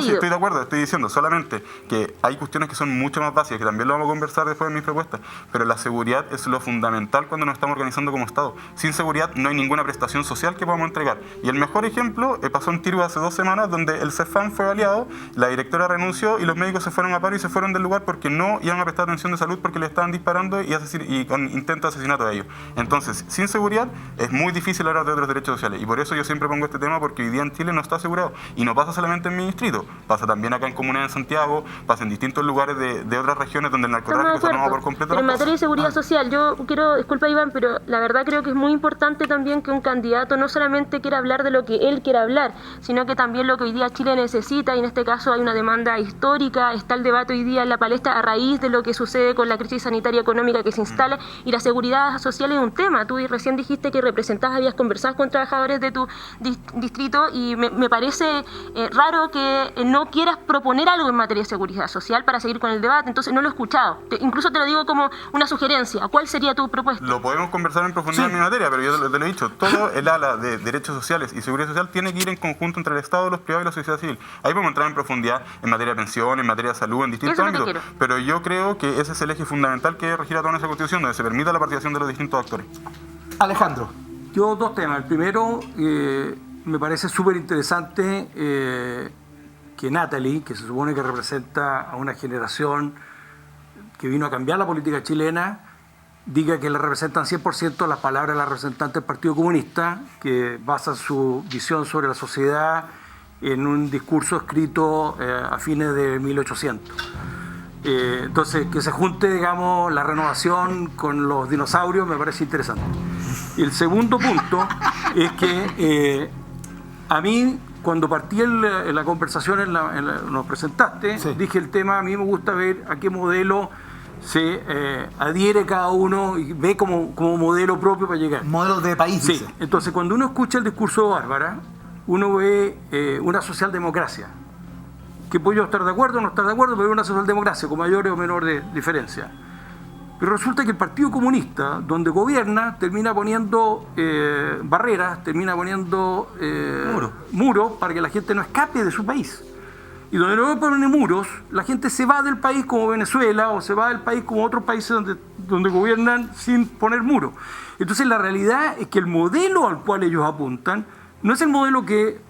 Sí, estoy de acuerdo, estoy diciendo solamente que hay cuestiones que son mucho más básicas, que también lo vamos a conversar después en mis propuestas, pero la seguridad es lo fundamental cuando nos estamos organizando como Estado. Sin seguridad no hay ninguna prestación social que podamos entregar. Y el mejor ejemplo pasó en Tirgo hace 2 semanas, donde el CEFAM fue baleado, la directora renunció y los médicos se fueron a paro y se fueron del lugar porque no iban a prestar atención de salud porque le estaban disparando y con intento de asesinato de ellos. Entonces, sin seguridad es muy difícil hablar de otros derechos sociales, y por eso yo siempre pongo este tema, porque hoy día en Chile no está asegurado, y no pasa solamente en mi distrito, pasa también acá en comunidades en Santiago, pasa en distintos lugares de otras regiones donde el narcotráfico se toma por completo. Pero en materia de seguridad social, yo quiero, disculpa Iván, pero la verdad creo que es muy importante también que un candidato no solamente quiera hablar de lo que él quiera hablar, sino que también lo que hoy día Chile necesita, y en este caso hay una demanda histórica, está el debate hoy día en la palestra a raíz de lo que sucede con la crisis sanitaria económica que se instala, y la seguridad social es un tema. Tú recién dijiste que habías conversado con trabajadores de tu distrito, y me parece raro que no quieras proponer algo en materia de seguridad social para seguir con el debate. Entonces no lo he escuchado. Incluso te lo digo como una sugerencia. ¿Cuál sería tu propuesta? Lo podemos conversar en profundidad en mi materia, pero yo te lo he dicho, todo el ala de derechos sociales y seguridad social tiene que ir en conjunto entre el Estado, los privados y la sociedad civil. Ahí podemos entrar en profundidad en materia de pensión, en materia de salud, en distintos ámbitos, pero yo creo que ese es el eje fundamental que debe regir a toda nuestra Constitución, donde se permita la participación de los distintos actores. Alejandro. Yo 2 temas. El primero, me parece súper interesante que Natalie, que se supone que representa a una generación que vino a cambiar la política chilena, diga que le representan 100% las palabras de la representante del Partido Comunista, que basa su visión sobre la sociedad en un discurso escrito a fines de 1800. Entonces, que se junte, digamos, la renovación con los dinosaurios me parece interesante. Y el segundo punto es que a mí, cuando partí en la conversación, nos presentaste, Sí. dije el tema, a mí me gusta ver a qué modelo se adhiere cada uno y ve como modelo propio para llegar. Modelos de país, Sí, dice. entonces cuando uno escucha el discurso de Bárbara, uno ve una socialdemocracia, que puedo yo estar de acuerdo o no estar de acuerdo, pero una socialdemocracia con mayor o menor diferencia. Pero resulta que el Partido Comunista, donde gobierna, termina poniendo barreras, termina poniendo muros para que la gente no escape de su país. Y donde no ponen muros, la gente se va del país como Venezuela o se va del país como otros países donde gobiernan sin poner muros. Entonces la realidad es que el modelo al cual ellos apuntan no es el modelo que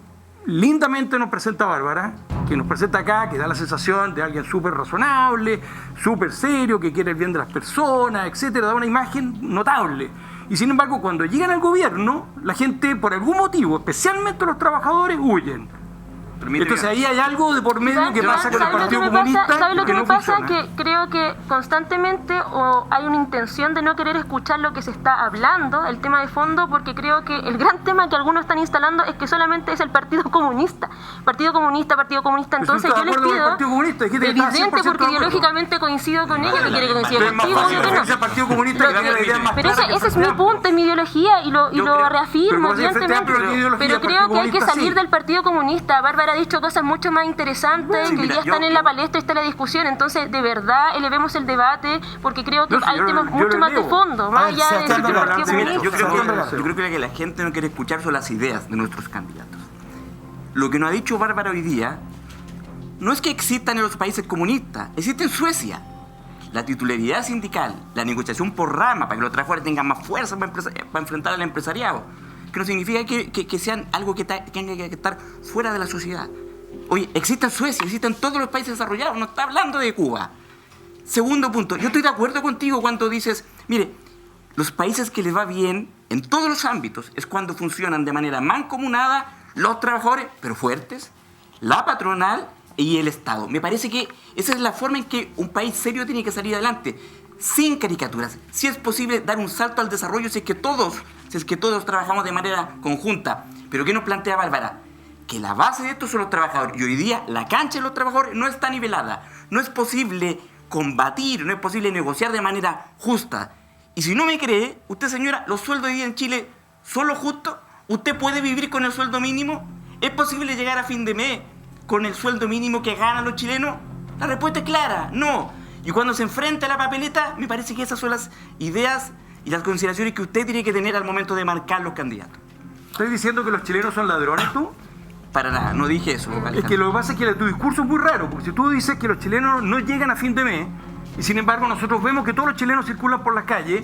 lindamente nos presenta Bárbara, que nos presenta acá, que da la sensación de alguien súper razonable, súper serio, que quiere el bien de las personas, etcétera, da una imagen notable. Y sin embargo, cuando llegan al gobierno, la gente, por algún motivo, especialmente los trabajadores, huyen. Entonces ahí hay algo de por medio que pasa con el Partido Comunista. ¿Sabes lo que no me pasa? funciona. Que creo que constantemente hay una intención de no querer escuchar lo que se está hablando, el tema de fondo, porque creo que el gran tema que algunos están instalando es que solamente es el Partido Comunista. Partido Comunista. Entonces yo les pido, Partido Comunista, evidente, porque ideológicamente coincido con ellos, que quiere que coincida Pero es más contigo, fácil obvio que no. referirse al Partido Comunista que tiene la idea más Pero clara que ese es el mi Frente Amplio. punto, es mi ideología y lo reafirmo, Pero el Frente Amplio no tiene evidentemente. ideología, Pero el creo Partido que hay que Comunista salir sí. del Partido Comunista. Bárbara ha dicho cosas mucho más interesantes que hoy día están en la palestra y está en la discusión. Entonces, de verdad, elevemos el debate porque creo que No, sí, hay yo temas lo mucho más de elevo. fondo, más ver, allá de Sebastián decir el Partido Bárbara, Mira, Comunista. yo creo que lo que la gente no quiere escuchar son las ideas de nuestros candidatos. Lo que nos ha dicho Bárbara hoy día no es que existan en los países comunistas, existe en Suecia. La titularidad sindical, la negociación por rama, para que los trabajadores tengan más fuerza para enfrentar al empresariado, que no significa que sean algo que tenga que estar fuera de la sociedad. Oye, existe en Suecia, existe en todos los países desarrollados, no está hablando de Cuba. Segundo punto, yo estoy de acuerdo contigo cuando dices, mire, los países que les va bien en todos los ámbitos es cuando funcionan de manera mancomunada los trabajadores, pero fuertes, la patronal y el Estado. Me parece que esa es la forma en que un país serio tiene que salir adelante, sin caricaturas. Si es posible dar un salto al desarrollo si es que todos trabajamos de manera conjunta. Pero ¿qué nos plantea Bárbara? Que la base de esto son los trabajadores. Y hoy día la cancha de los trabajadores no está nivelada. No es posible combatir, no es posible negociar de manera justa. Y si no me cree, usted, señora, los sueldos hoy día en Chile son los justos. ¿Usted puede vivir con el sueldo mínimo? ¿Es posible llegar a fin de mes con el sueldo mínimo que ganan los chilenos? La respuesta es clara, no. Y cuando se enfrenta a la papeleta, me parece que esas son las ideas y las consideraciones que usted tiene que tener al momento de marcar los candidatos. ¿Estás diciendo que los chilenos son ladrones tú? Para nada, no dije eso, Es que lo que pasa es que tu discurso es muy raro, porque si tú dices que los chilenos no llegan a fin de mes, y sin embargo nosotros vemos que todos los chilenos circulan por las calles,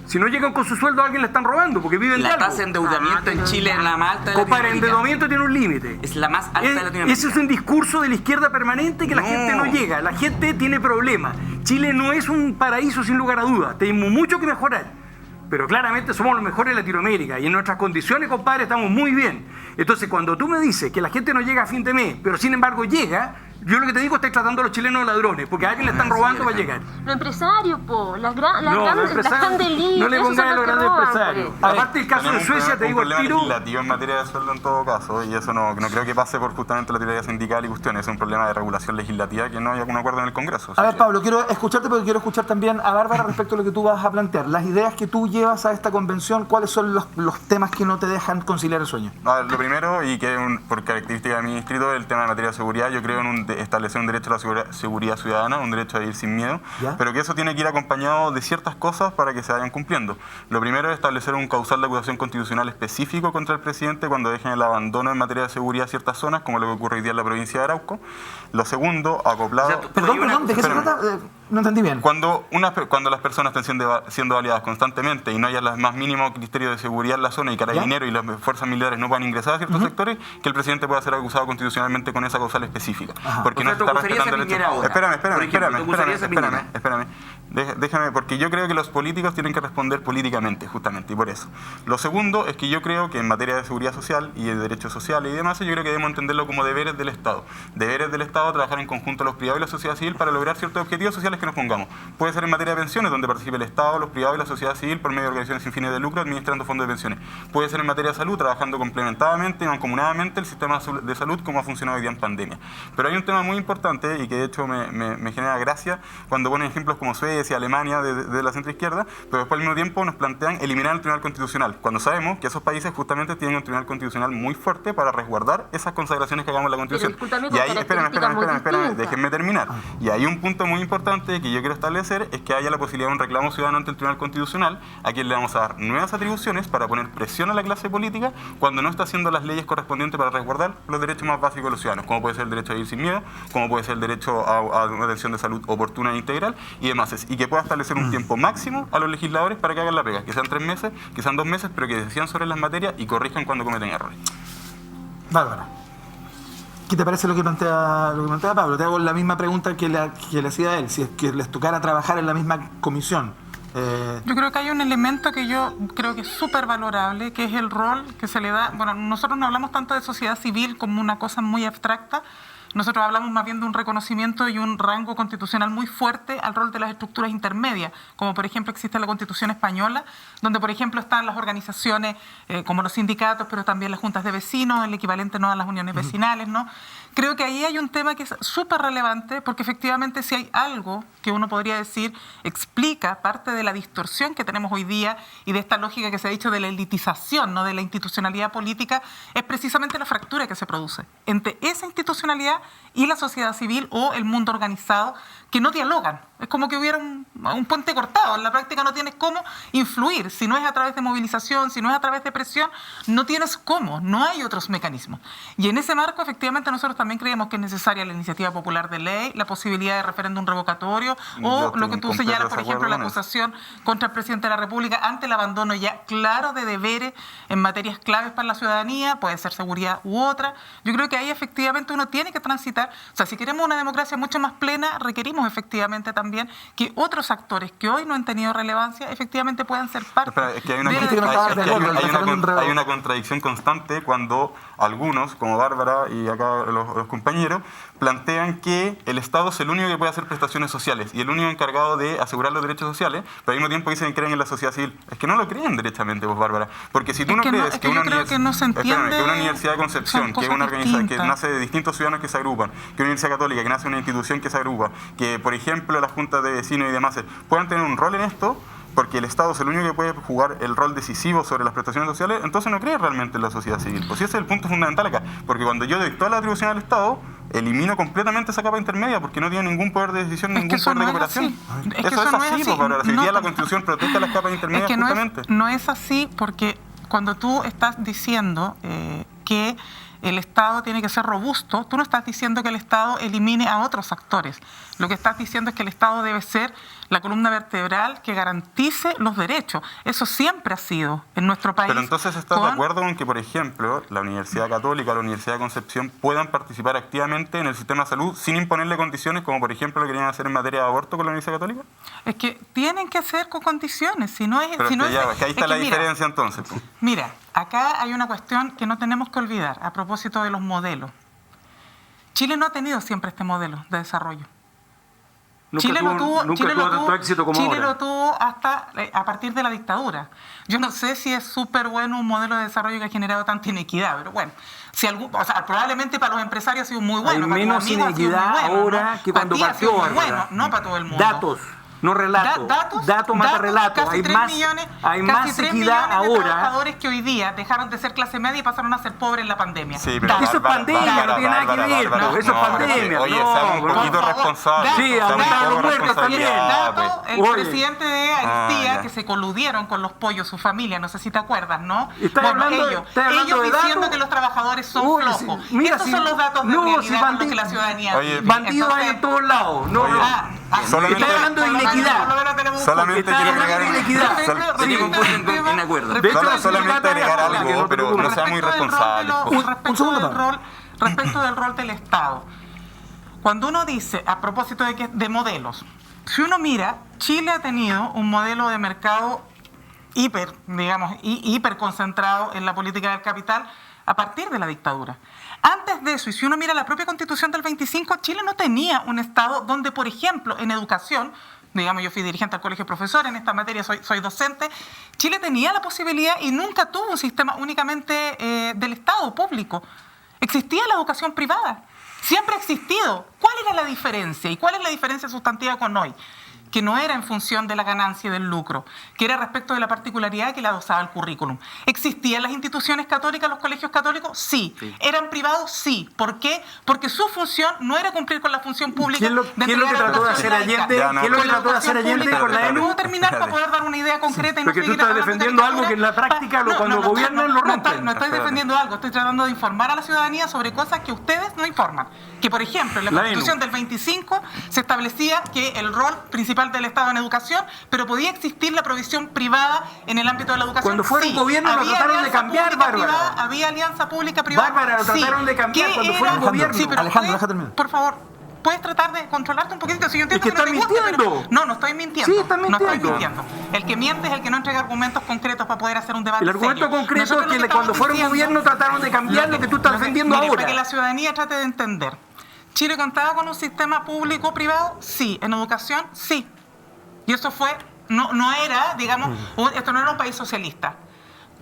si no llegan con su sueldo a alguien le están robando, porque viven de La algo. tasa de endeudamiento en Chile es la más alta de Compadre, el Latinoamérica. endeudamiento tiene un límite. Es la más alta de Latinoamérica. Ese es un discurso de la izquierda permanente que la No. gente no llega. La gente tiene problemas. Chile no es un paraíso sin lugar a dudas. Tenemos mucho que mejorar. Pero claramente somos los mejores de Latinoamérica. Y en nuestras condiciones, compadre, estamos muy bien. Entonces, cuando tú me dices que la gente no llega a fin de mes, pero sin embargo llega, yo lo que te digo es que estás tratando a los chilenos de ladrones, porque a alguien le están robando para llegar. Los empresarios, po, las No, grandes líneas. no le pongas a los grandes empresarios. Aparte del caso de Tenemos Suecia, te digo un al problema tiro. legislativo en materia de sueldo en todo caso, y eso no creo que pase por justamente la teoría sindical y cuestiones. Es un problema de regulación legislativa que no haya un acuerdo en el Congreso. A ver, Pablo, quiero escucharte, pero quiero escuchar también a Bárbara respecto a lo que tú vas a plantear. Las ideas que tú llevas a esta convención, ¿cuáles son los temas que no te dejan conciliar el sueño? A ver, lo primero, y que por característica de mi distrito, el tema de materia de seguridad, yo creo en establecer un derecho a la seguridad ciudadana, un derecho a vivir sin miedo, ¿Ya? pero que eso tiene que ir acompañado de ciertas cosas para que se vayan cumpliendo. Lo primero es establecer un causal de acusación constitucional específico contra el presidente cuando dejen el abandono en materia de seguridad a ciertas zonas, como lo que ocurre hoy día en la provincia de Arauco. Lo segundo, acoplado... O sea, Perdón, ¿de qué se Espérame. trata? No entendí bien. Cuando las personas estén siendo baleadas constantemente y no haya el más mínimo criterio de seguridad en la zona y carabineros y las fuerzas militares no puedan ingresar a ciertos sectores, que el presidente pueda ser acusado constitucionalmente con esa causal específica. Porque O sea, no tú se está acusarías respetando a el Piñera ahora. Por ejemplo, tú acusarías a Piñera. Espérame. Déjame, porque yo creo que los políticos tienen que responder políticamente, justamente, y por eso. Lo segundo es que yo creo que en materia de seguridad social y de derechos sociales y demás, yo creo que debemos entenderlo como deberes del Estado. Deberes del Estado trabajar en conjunto los privados y la sociedad civil para lograr ciertos objetivos sociales que nos pongamos. Puede ser en materia de pensiones, donde participe el Estado, los privados y la sociedad civil por medio de organizaciones sin fines de lucro administrando fondos de pensiones. Puede ser en materia de salud, trabajando complementadamente y mancomunadamente el sistema de salud como ha funcionado hoy día en pandemia. Pero hay un tema muy importante y que de hecho me genera gracia cuando ponen ejemplos como Suecia, Alemania, de la centroizquierda, pero después al mismo tiempo nos plantean eliminar el Tribunal Constitucional, cuando sabemos que esos países justamente tienen un Tribunal Constitucional muy fuerte para resguardar esas consagraciones que hagamos en la Constitución. Y ahí, espérame, déjenme terminar. Y hay un punto muy importante que yo quiero establecer, es que haya la posibilidad de un reclamo ciudadano ante el Tribunal Constitucional, a quien le vamos a dar nuevas atribuciones para poner presión a la clase política cuando no está haciendo las leyes correspondientes para resguardar los derechos más básicos de los ciudadanos, como puede ser el derecho a vivir sin miedo, como puede ser el derecho a una atención de salud oportuna e integral y demás, y que pueda establecer un tiempo máximo a los legisladores para que hagan la pega, que sean 3 meses, que sean 2 meses, pero que decidan sobre las materias y corrijan cuando cometen errores. Bárbara, ¿qué te parece lo que plantea Pablo? Te hago la misma pregunta que le hacía a él, si es que les tocara trabajar en la misma comisión. Yo creo que hay un elemento que yo creo que es súper valorable, que es el rol que se le da. Bueno, nosotros no hablamos tanto de sociedad civil como una cosa muy abstracta. Nosotros hablamos más bien de un reconocimiento y un rango constitucional muy fuerte al rol de las estructuras intermedias, como por ejemplo existe la Constitución española, donde por ejemplo están las organizaciones como los sindicatos, pero también las juntas de vecinos, el equivalente no a las uniones vecinales, ¿no? Creo que ahí hay un tema que es súper relevante, porque efectivamente si hay algo que uno podría decir explica parte de la distorsión que tenemos hoy día y de esta lógica que se ha dicho de la elitización, ¿no?, de la institucionalidad política, es precisamente la fractura que se produce entre esa institucionalidad y la sociedad civil o el mundo organizado, que no dialogan. Es como que hubiera un puente cortado. En la práctica no tienes cómo influir. Si no es a través de movilización, si no es a través de presión, no tienes cómo. No hay otros mecanismos. Y en ese marco, efectivamente, nosotros también creemos que es necesaria la iniciativa popular de ley, la posibilidad de referéndum revocatorio o lo que tú señalas, por ejemplo, la acusación contra el presidente de la República ante el abandono ya claro de deberes en materias claves para la ciudadanía, puede ser seguridad u otra. Yo creo que ahí efectivamente uno tiene que transitar. O sea, si queremos una democracia mucho más plena, requerimos efectivamente también que otros actores que hoy no han tenido relevancia efectivamente puedan ser parte. Espera, es que hay una contradicción constante cuando algunos, como Bárbara y acá los compañeros, plantean que el Estado es el único que puede hacer prestaciones sociales y el único encargado de asegurar los derechos sociales, pero al mismo tiempo dicen que creen en la sociedad civil. Es que no lo creen derechamente vos, Bárbara, porque si tú no crees que una universidad de Concepción, que es una organización que nace de distintos ciudadanos que se agrupan, que una universidad católica que nace de una institución que se agrupa, que por ejemplo las juntas de vecinos y demás puedan tener un rol en esto, porque el Estado es el único que puede jugar el rol decisivo sobre las prestaciones sociales, entonces no cree realmente en la sociedad civil. Pues ese es el punto fundamental acá, porque cuando yo doy toda la atribución al Estado, elimino completamente esa capa intermedia, porque no tiene ningún poder de decisión, ningún poder de cooperación. Eso es así, porque ahora, si hoy día la Constitución protege las capas intermedias justamente. No es así, porque cuando tú estás diciendo que el Estado tiene que ser robusto, tú no estás diciendo que el Estado elimine a otros actores. Lo que estás diciendo es que el Estado debe ser la columna vertebral que garantice los derechos. Eso siempre ha sido en nuestro país. Pero entonces ¿estás de acuerdo con que, por ejemplo, la Universidad Católica, la Universidad de Concepción puedan participar activamente en el sistema de salud sin imponerle condiciones, como por ejemplo lo querían hacer en materia de aborto con la Universidad Católica? Es que tienen que hacer con condiciones, si no es... Pero si no es que ahí está la diferencia entonces. Pues. Mira, acá hay una cuestión que no tenemos que olvidar a propósito de los modelos. Chile no ha tenido siempre este modelo de desarrollo. Chile lo tuvo hasta a partir de la dictadura. Yo no sé si es súper bueno un modelo de desarrollo que ha generado tanta inequidad, pero bueno, si probablemente para los empresarios ha sido muy bueno. Hay menos inequidad ahora que cuando partió. Bueno, no para todo el mundo. Datos. No relato. Datos mata relato. Hay más equidad ahora. De trabajadores que hoy día dejaron de ser clase media y pasaron a ser pobres en la pandemia. Sí, pero eso es pandemia, no tiene nada que ver. Eso es pandemia. Oye, seamos un poquito responsables. Sí, aumentaron los muertos también. El presidente de Haití, que se coludieron con los pollos, su familia, no sé si te acuerdas, ¿no? Ellos diciendo que los trabajadores son flojos. Estos son los datos de realidad con los que la ciudadanía vive. Bandidos hay en todos lados. Solamente está hablando de inequidad. Solamente quiero agregar solamente agregar algo, pero no sea muy responsable. Respecto del rol del Estado. Cuando uno dice, a propósito de modelos, si uno mira, Chile ha tenido un modelo de mercado hiper concentrado en la política del capital a partir de la dictadura. Antes de eso, y si uno mira la propia Constitución del 25, Chile no tenía un Estado donde, por ejemplo, en educación, digamos, yo fui dirigente del colegio de profesores en esta materia, soy docente, Chile tenía la posibilidad y nunca tuvo un sistema únicamente del Estado público. Existía la educación privada, siempre ha existido. ¿Cuál era la diferencia? ¿Y cuál es la diferencia sustantiva con hoy? Que no era en función de la ganancia y del lucro, que era respecto de la particularidad que le adosaba el currículum. ¿Existían las instituciones católicas, los colegios católicos? Sí. ¿Eran privados? Sí. ¿Por qué? Porque su función no era cumplir con la función pública. ¿Qué es lo que trató de hacer Allende? ¿Qué es lo que trató de hacer Allende con la ENU? ¿Puedo terminar para poder dar una idea concreta y no porque seguir tú estás defendiendo algo que en la práctica cuando gobiernan lo rompen. No estoy defendiendo algo, estoy tratando de informar a la ciudadanía sobre cosas que ustedes no informan. Que, por ejemplo, en la Constitución del 25 se establecía que el rol principal del Estado en educación, pero podía existir la provisión privada en el ámbito de la educación. Cuando fueron gobierno lo trataron de cambiar, Bárbara. Había alianza pública-privada. Bárbara, lo trataron de cambiar cuando fueron gobierno. Sí, pero Alejandro, déjate terminar. Por favor, puedes tratar de controlarte un poquito. Si yo entiendo es que no te gusta, mintiendo. No estoy mintiendo. Sí, estás mintiendo. No estoy mintiendo. El que miente es el que no entrega argumentos concretos para poder hacer un debate. El argumento serio. concreto Nosotros es que cuando fueron gobierno trataron de cambiar lo que tú estás defendiendo ahora. Para que la ciudadanía trate de entender. ¿Chile contaba con un sistema público-privado? Sí. ¿En educación? Sí. Y eso fue, no era, digamos, esto no era un país socialista.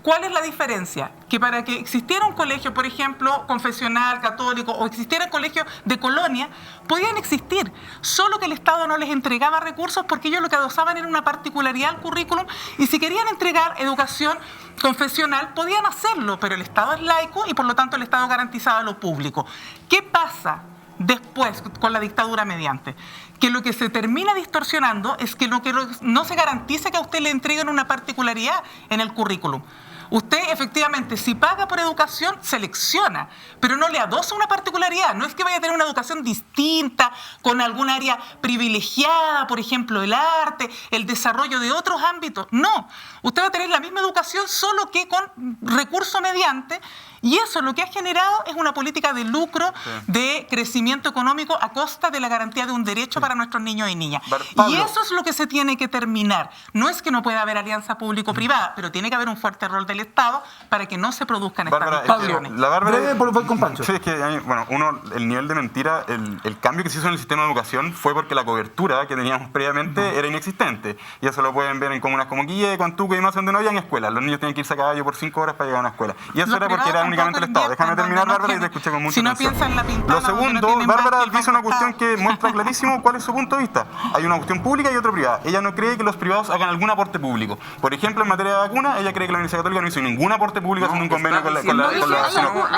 ¿Cuál es la diferencia? Que para que existiera un colegio, por ejemplo, confesional, católico, o existiera un colegio de colonia, podían existir, solo que el Estado no les entregaba recursos porque ellos lo que adosaban era una particularidad al currículum, y si querían entregar educación confesional, podían hacerlo, pero el Estado es laico y por lo tanto el Estado garantizaba lo público. ¿Qué pasa después con la dictadura mediante? Que lo que se termina distorsionando es que no se garantiza que a usted le entreguen una particularidad en el currículum. Usted efectivamente, si paga por educación, selecciona, pero no le adosa una particularidad. No es que vaya a tener una educación distinta, con algún área privilegiada, por ejemplo, el arte, el desarrollo de otros ámbitos. No, usted va a tener la misma educación, solo que con recurso mediante, y eso lo que ha generado es una política de lucro, de crecimiento económico a costa de la garantía de un derecho para nuestros niños y niñas. Y eso es lo que se tiene que terminar. No es que no pueda haber alianza público-privada, pero tiene que haber un fuerte rol del Estado para que no se produzcan estas distorsiones. La Bárbara, con Pancho. Sí, es que, bueno, el nivel de mentira, el cambio que se hizo en el sistema de educación fue porque la cobertura que teníamos previamente era inexistente. Y eso lo pueden ver en comunas como Guille, Cuantuco y demás, donde no habían escuelas. Los niños tenían que irse a caballo por 5 horas para llegar a una escuela. Y eso era porque era únicamente el Estado. Déjame terminar, Bárbara, y te escuché con mucha atención. atención. Si no piensa en la Pintana, lo segundo, Bárbara dice una cuestión que muestra clarísimo cuál es su punto de vista. Hay una cuestión pública y otra privada. Ella no cree que los privados hagan algún aporte público. Por ejemplo, en materia de vacuna, ella cree que la Universidad Católica no hizo ningún aporte público haciendo un convenio con la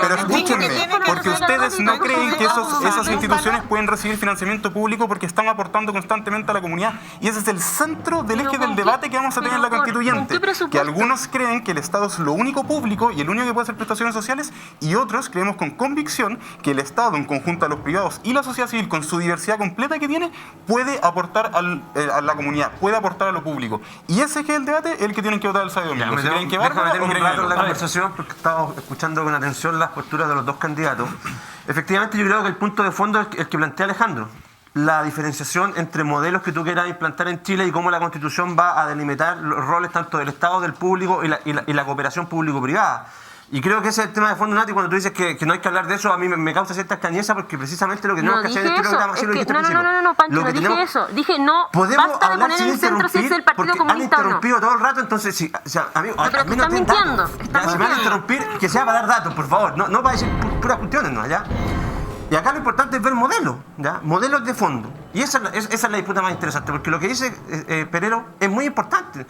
pero escúchenme, porque ustedes no creen que esas instituciones pueden recibir financiamiento público porque están aportando constantemente a la comunidad. Y ese es el centro del eje del debate que vamos a tener en la constituyente. Que algunos creen que el Estado es lo único público y el único que puede hacer prestaciones sociales, y otros creemos con convicción que el Estado, en conjunto a los privados y la sociedad civil, con su diversidad completa que tiene, puede aportar a la comunidad, puede aportar a lo público. Y ese eje del debate es el que tienen que votar el sábado domingo. Si creen que Bárbara o creen que la conversación, porque estamos escuchando con atención las posturas de los dos candidatos. Efectivamente, yo creo que el punto de fondo es el que plantea Alejandro. La diferenciación entre modelos que tú quieras implantar en Chile y cómo la Constitución va a delimitar los roles tanto del Estado, del público y la cooperación público-privada. Y creo que ese es el tema de fondo, Nati, cuando tú dices que no hay que hablar de eso, a mí me causa cierta extrañeza porque precisamente lo que tenemos que hacer en este programa... No, Pancho, no dije eso. Dije no, basta de poner en el centro si es el Partido Comunista han interrumpido todo el rato, entonces, si, o sea, amigo, pero están mintiendo. Si me van a interrumpir, que sea para dar datos, por favor, no para decir puras cuestiones, ¿no? ¿Ya? Y acá lo importante es ver modelos, ¿ya? Modelos de fondo. Y esa es la disputa más interesante, porque lo que dice Perero es muy importante.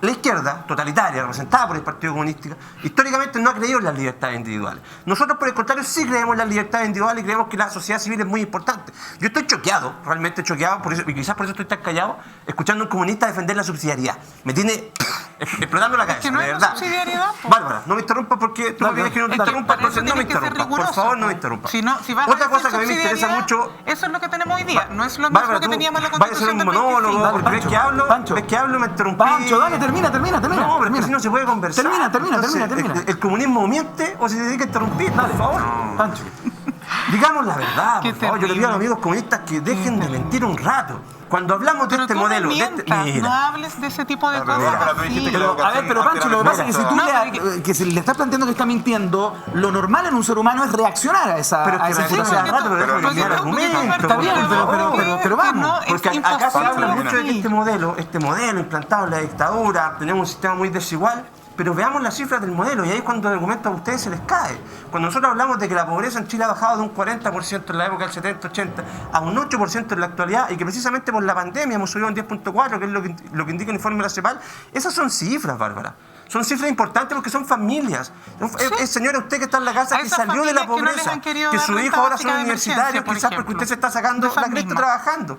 La izquierda, totalitaria, representada por el Partido Comunista, históricamente no ha creído en las libertades individuales. Nosotros, por el contrario, sí creemos en las libertades individuales y creemos que la sociedad civil es muy importante. Yo estoy choqueado, realmente choqueado, por eso, y quizás por eso estoy tan callado, escuchando a un comunista defender la subsidiariedad. Me tiene explotando la cabeza, es que no de hay verdad. Subsidiariedad, Bárbara, no me interrumpas porque tú no tienes que no te interrumpas, entonces no me interrumpas. Por favor, no me interrumpas. Otra cosa que a mí me interesa mucho... Eso es lo que tenemos hoy día, no es lo mismo que teníamos en la Constitución del 25. Vaya a ser un monólogo, porque ves que hablo, me interrumpí. Pancho, dale, termina. No, pero si no se puede conversar. Termina. ¿El comunismo miente o se dedica a interrumpir? Dale, por favor? Pancho. Digamos la verdad, Qué por favor. Yo le terrible. pido a los amigos comunistas que dejen de mentir un rato. Cuando hablamos de Pero este tú modelo... no de mientas, mira. no hables de ese tipo de pero cosas Bárbara, tú así. dijiste que la Pero, a ver, pero Pancho, lo que pasa es que si tú No, que si le estás planteando que está mintiendo, lo normal en un ser humano es reaccionar a esa Pero es que situación. reacciona cada rato, pero déjame porque enviar tú- argumentos. porque tú- Está bien, pero vamos. No, Porque es acá se habla imposible mucho de que así. este modelo implantado en la dictadura, tenemos un sistema muy desigual, pero veamos las cifras del modelo y ahí es cuando el argumento a ustedes se les cae. Cuando nosotros hablamos de que la pobreza en Chile ha bajado de un 40% en la época del 70-80 a un 8% en la actualidad y que precisamente por la pandemia hemos subido a un 10.4, que es lo que indica el informe de la CEPAL, esas son cifras, Bárbara. Son cifras importantes porque son familias. Señora, usted que está en la casa, A que esas salió de la familias que no les pobreza, han querido que dar su renta hijo ahora básica son de universitarios, emergencia, por quizás porque ejemplo. usted se está sacando De esas la cresta mismas. trabajando.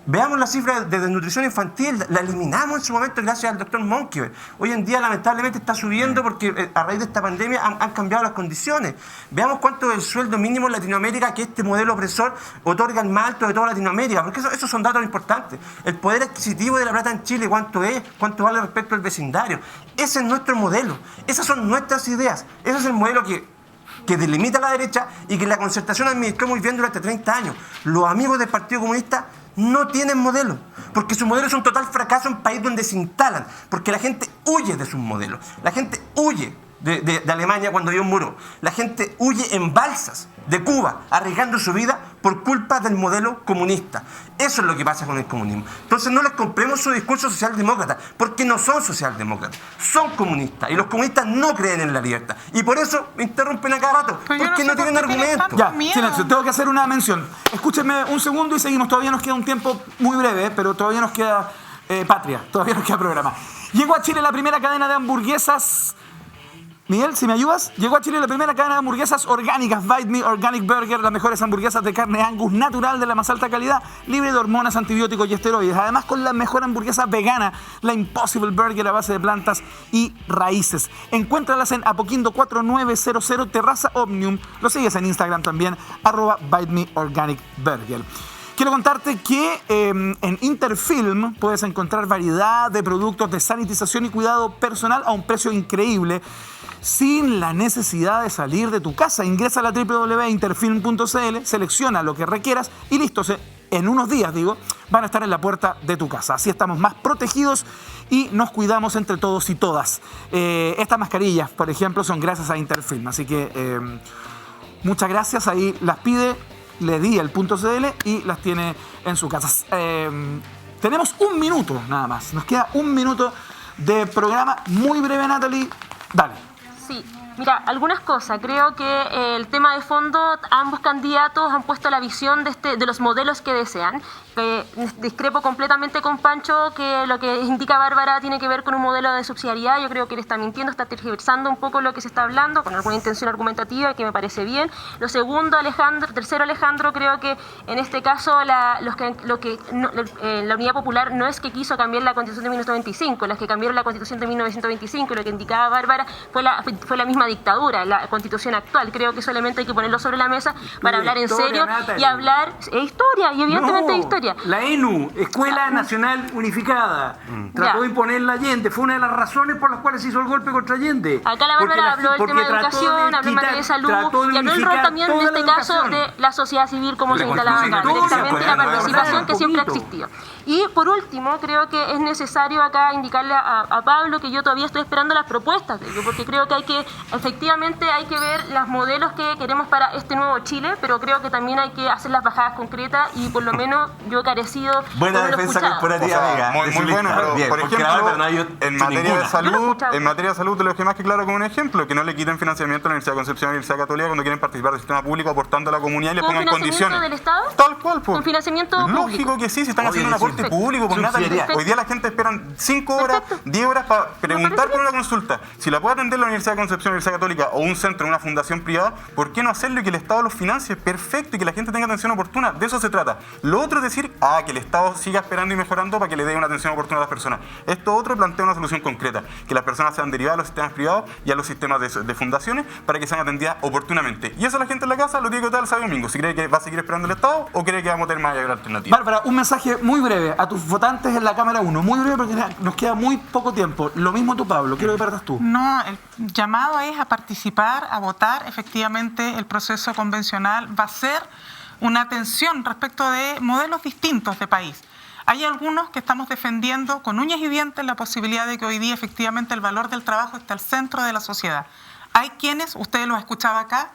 Veamos la cifra de desnutrición infantil, la eliminamos en su momento gracias al doctor Monkever. Hoy en día lamentablemente está subiendo porque a raíz de esta pandemia han cambiado las condiciones. Veamos cuánto es el sueldo mínimo en Latinoamérica que este modelo opresor otorga el más alto de toda Latinoamérica, porque esos son datos importantes. El poder adquisitivo de la plata en Chile, cuánto es, cuánto vale respecto al vecindario. Ese es nuestro modelo, esas son nuestras ideas, ese es el modelo que delimita la derecha y que la concertación administró muy bien durante 30 años. Los amigos del Partido Comunista no tienen modelo, porque su modelo es un total fracaso en un país donde se instalan, porque la gente huye de sus modelos, la gente huye de Alemania cuando dio un muro, la gente huye en balsas de Cuba, arriesgando su vida por culpa del modelo comunista. Eso es lo que pasa con el comunismo. Entonces no les compremos su discurso socialdemócrata, porque no son socialdemócratas, son comunistas, y los comunistas no creen en la libertad, y por eso me interrumpen a cada rato, Pero yo porque no no sé tienen por qué tienen argumentos. tanto Ya, miedo. silencio, tengo que hacer una mención. Escúchenme un segundo y seguimos. Todavía nos queda un tiempo muy breve, pero todavía nos queda patria, todavía nos queda programa. Llegó a Chile la primera cadena de hamburguesas. Miguel, si me ayudas, llegó a Chile la primera cadena de hamburguesas orgánicas, Bite Me Organic Burger, las mejores hamburguesas de carne Angus natural de la más alta calidad, libre de hormonas, antibióticos y esteroides. Además, con la mejor hamburguesa vegana, la Impossible Burger a base de plantas y raíces. Encuéntralas en Apoquindo 4900 Terraza Omnium. Lo sigues en Instagram también, @Bite Me Organic Burger. Quiero contarte que en Interfilm puedes encontrar variedad de productos de sanitización y cuidado personal a un precio increíble, sin la necesidad de salir de tu casa. Ingresa a la www.interfilm.cl, selecciona lo que requieras y listo, en unos días, van a estar en la puerta de tu casa. Así estamos más protegidos y nos cuidamos entre todos y todas. Estas mascarillas, por ejemplo, son gracias a Interfilm, así que muchas gracias. Ahí las pide, le di el .cl y las tiene en su casa. Tenemos un minuto nada más, nos queda un minuto de programa. Muy breve, Natalie, dale. Sí, mira, algunas cosas. Creo que el tema de fondo, ambos candidatos han puesto la visión de los modelos que desean. Discrepo completamente con Pancho que lo que indica Bárbara tiene que ver con un modelo de subsidiariedad. Yo creo que él está mintiendo, está tergiversando un poco lo que se está hablando con alguna intención argumentativa que me parece bien. Lo segundo, tercero, Alejandro, creo que en este caso la Unidad Popular no es que quiso cambiar la Constitución de 1925, las que cambiaron la Constitución de 1925 y lo que indicaba Bárbara fue la misma dictadura, la Constitución actual. Creo que solamente hay que ponerlo sobre la mesa para hablar en serio y hablar historia, y evidentemente historia. La ENU, Escuela Nacional Unificada, trató de imponer la Allende, fue una de las razones por las cuales se hizo el golpe contra Allende. Acá la Bárbara habló del tema de educación, habló en materia de salud y habló el rol también en este caso de la sociedad civil, como se instalaba acá, directamente la participación que siempre ha existido. Y por último, creo que es necesario acá indicarle a Pablo que yo todavía estoy esperando las propuestas de ellos, porque creo que efectivamente hay que ver los modelos que queremos para este nuevo Chile, pero creo que también hay que hacer las bajadas concretas y por lo menos yo he carecido. Buena defensa corporativa, Vega. Muy bueno, pero bien, por ejemplo, no hay en materia de salud, escuchado. en materia de salud te lo dejé más que claro como un ejemplo, que no le quiten financiamiento a la Universidad de Concepción y a la Universidad Católica cuando quieren participar del sistema público aportando a la comunidad y le pongan condiciones. ¿Con financiamiento del Estado? Tal cual, pues. ¿Con financiamiento Lógico público? que sí, si están haciendo un aporte perfecto. público, por nada. Subsidiariedad. Hoy día la gente esperan 5 horas, 10 horas para preguntar por una consulta. Si la puede atender la Universidad de Concepción, la Universidad Católica o un centro, una fundación privada, ¿por qué no hacerlo y que el Estado los financie? Perfecto, y que la gente tenga atención oportuna. De eso se trata. Lo otro es decir, que el Estado siga esperando y mejorando para que le dé una atención oportuna a las personas. Esto otro plantea una solución concreta, que las personas sean derivadas a los sistemas privados y a los sistemas de fundaciones para que sean atendidas oportunamente. Y eso la gente en la casa lo tiene que votar el sábado y domingo. Si cree que va a seguir esperando el Estado o cree que vamos a tener más alternativas. Bárbara, un mensaje muy breve. breve, a tus votantes en la Cámara 1, muy breve porque nos queda muy poco tiempo. Lo mismo tú, Pablo, quiero que partas tú. No, el llamado es a participar, a votar. Efectivamente, el proceso convencional va a ser una atención respecto de modelos distintos de país. Hay algunos que estamos defendiendo con uñas y dientes la posibilidad de que hoy día efectivamente el valor del trabajo esté al centro de la sociedad. Hay quienes, ustedes lo han escuchado acá,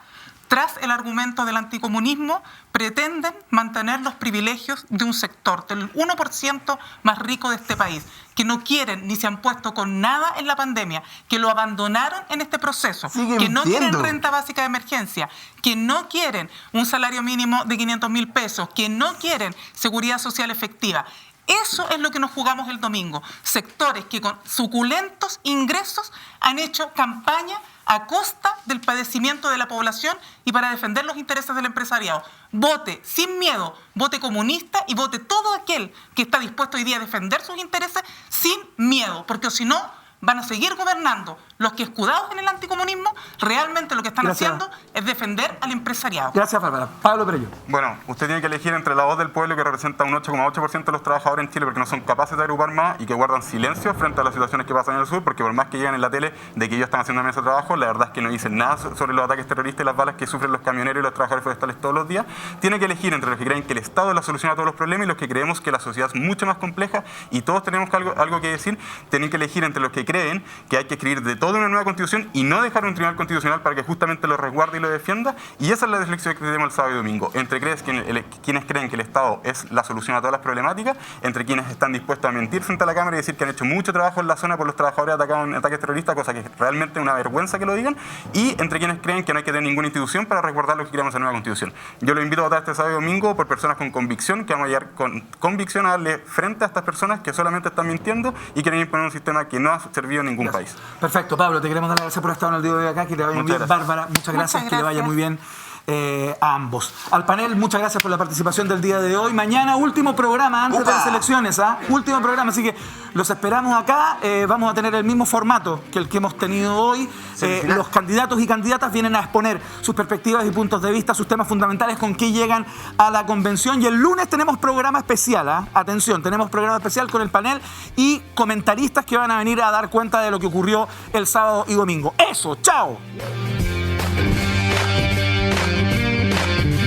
tras el argumento del anticomunismo, pretenden mantener los privilegios de un sector, del 1% más rico de este país, que no quieren ni se han puesto con nada en la pandemia, que lo abandonaron en este proceso, que no quieren renta básica de emergencia, que no quieren un salario mínimo de 500.000 pesos, que no quieren seguridad social efectiva. Eso es lo que nos jugamos el domingo. Sectores que con suculentos ingresos han hecho campaña a costa del padecimiento de la población y para defender los intereses del empresariado. Vote sin miedo, vote comunista y vote todo aquel que está dispuesto hoy día a defender sus intereses sin miedo, porque si no, van a seguir gobernando los que, escudados en el anticomunismo, realmente lo que están haciendo es defender al empresariado. Gracias, Bárbara. Pablo Perello. Bueno, usted tiene que elegir entre la voz del pueblo, que representa un 8,8% de los trabajadores en Chile, porque no son capaces de agrupar más y que guardan silencio frente a las situaciones que pasan en el sur, porque por más que llegan en la tele de que ellos están haciendo ese trabajo, la verdad es que no dicen nada sobre los ataques terroristas y las balas que sufren los camioneros y los trabajadores forestales todos los días. Tiene que elegir entre los que creen que el Estado es la solución a todos los problemas y los que creemos que la sociedad es mucho más compleja y todos tenemos algo que decir. Tienen que elegir entre los que creen que hay que escribir de toda una nueva constitución y no dejar un tribunal constitucional para que justamente lo resguarde y lo defienda. Y esa es la reflexión que tenemos el sábado y domingo. Entre quienes creen que el Estado es la solución a todas las problemáticas, entre quienes están dispuestos a mentir frente a la Cámara y decir que han hecho mucho trabajo en la zona por los trabajadores atacados en ataques terroristas, cosa que es realmente una vergüenza que lo digan, y entre quienes creen que no hay que tener ninguna institución para resguardar lo que queremos en la nueva constitución. Yo lo invito a votar este sábado y domingo por personas con convicción, que vamos a llegar con convicción a darle frente a estas personas que solamente están mintiendo y quieren imponer un sistema que no ha servido en ningún país. Perfecto, Pablo, te queremos dar las gracias por estar en el día de hoy acá, que te vaya muy bien. Bárbara, muchas gracias, que le vaya muy bien a ambos. Al panel, muchas gracias por la participación del día de hoy. Mañana, último programa antes de las elecciones, último programa, así que los esperamos acá. Vamos a tener el mismo formato que el que hemos tenido hoy. Los candidatos y candidatas vienen a exponer sus perspectivas y puntos de vista, sus temas fundamentales, con qué llegan a la convención. Y el lunes tenemos programa especial, atención, tenemos programa especial con el panel y comentaristas que van a venir a dar cuenta de lo que ocurrió el sábado y domingo. Eso, chao.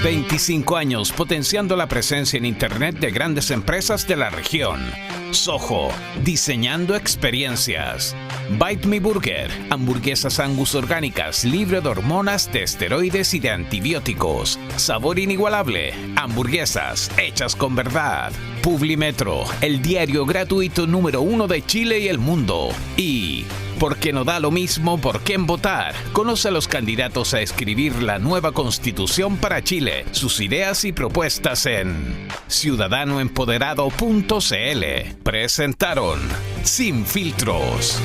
25 años potenciando la presencia en Internet de grandes empresas de la región. Soho, diseñando experiencias. Bite Me Burger, hamburguesas Angus orgánicas, libre de hormonas, de esteroides y de antibióticos. Sabor inigualable, hamburguesas hechas con verdad. Publimetro, el diario gratuito número 1 de Chile y el mundo. Y porque no da lo mismo por quién votar. Conoce a los candidatos a escribir la nueva Constitución para Chile, sus ideas y propuestas en ciudadanoempoderado.cl. Presentaron Sin Filtros.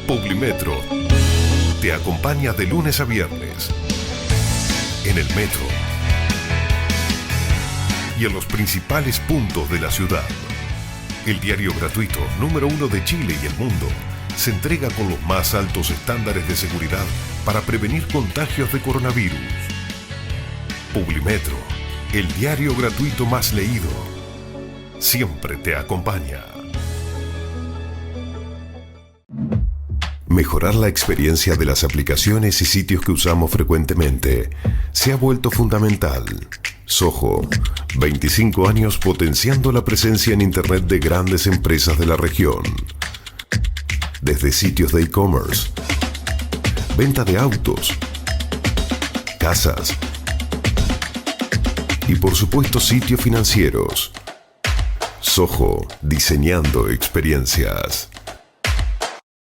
Publimetro te acompaña de lunes a viernes en el metro y en los principales puntos de la ciudad. El diario gratuito número 1 de Chile y el mundo se entrega con los más altos estándares de seguridad para prevenir contagios de coronavirus. Publimetro, el diario gratuito más leído, siempre te acompaña. Mejorar la experiencia de las aplicaciones y sitios que usamos frecuentemente se ha vuelto fundamental. Soho, 25 años potenciando la presencia en Internet de grandes empresas de la región. Desde sitios de e-commerce, venta de autos, casas, y por supuesto sitios financieros. Soho, diseñando experiencias.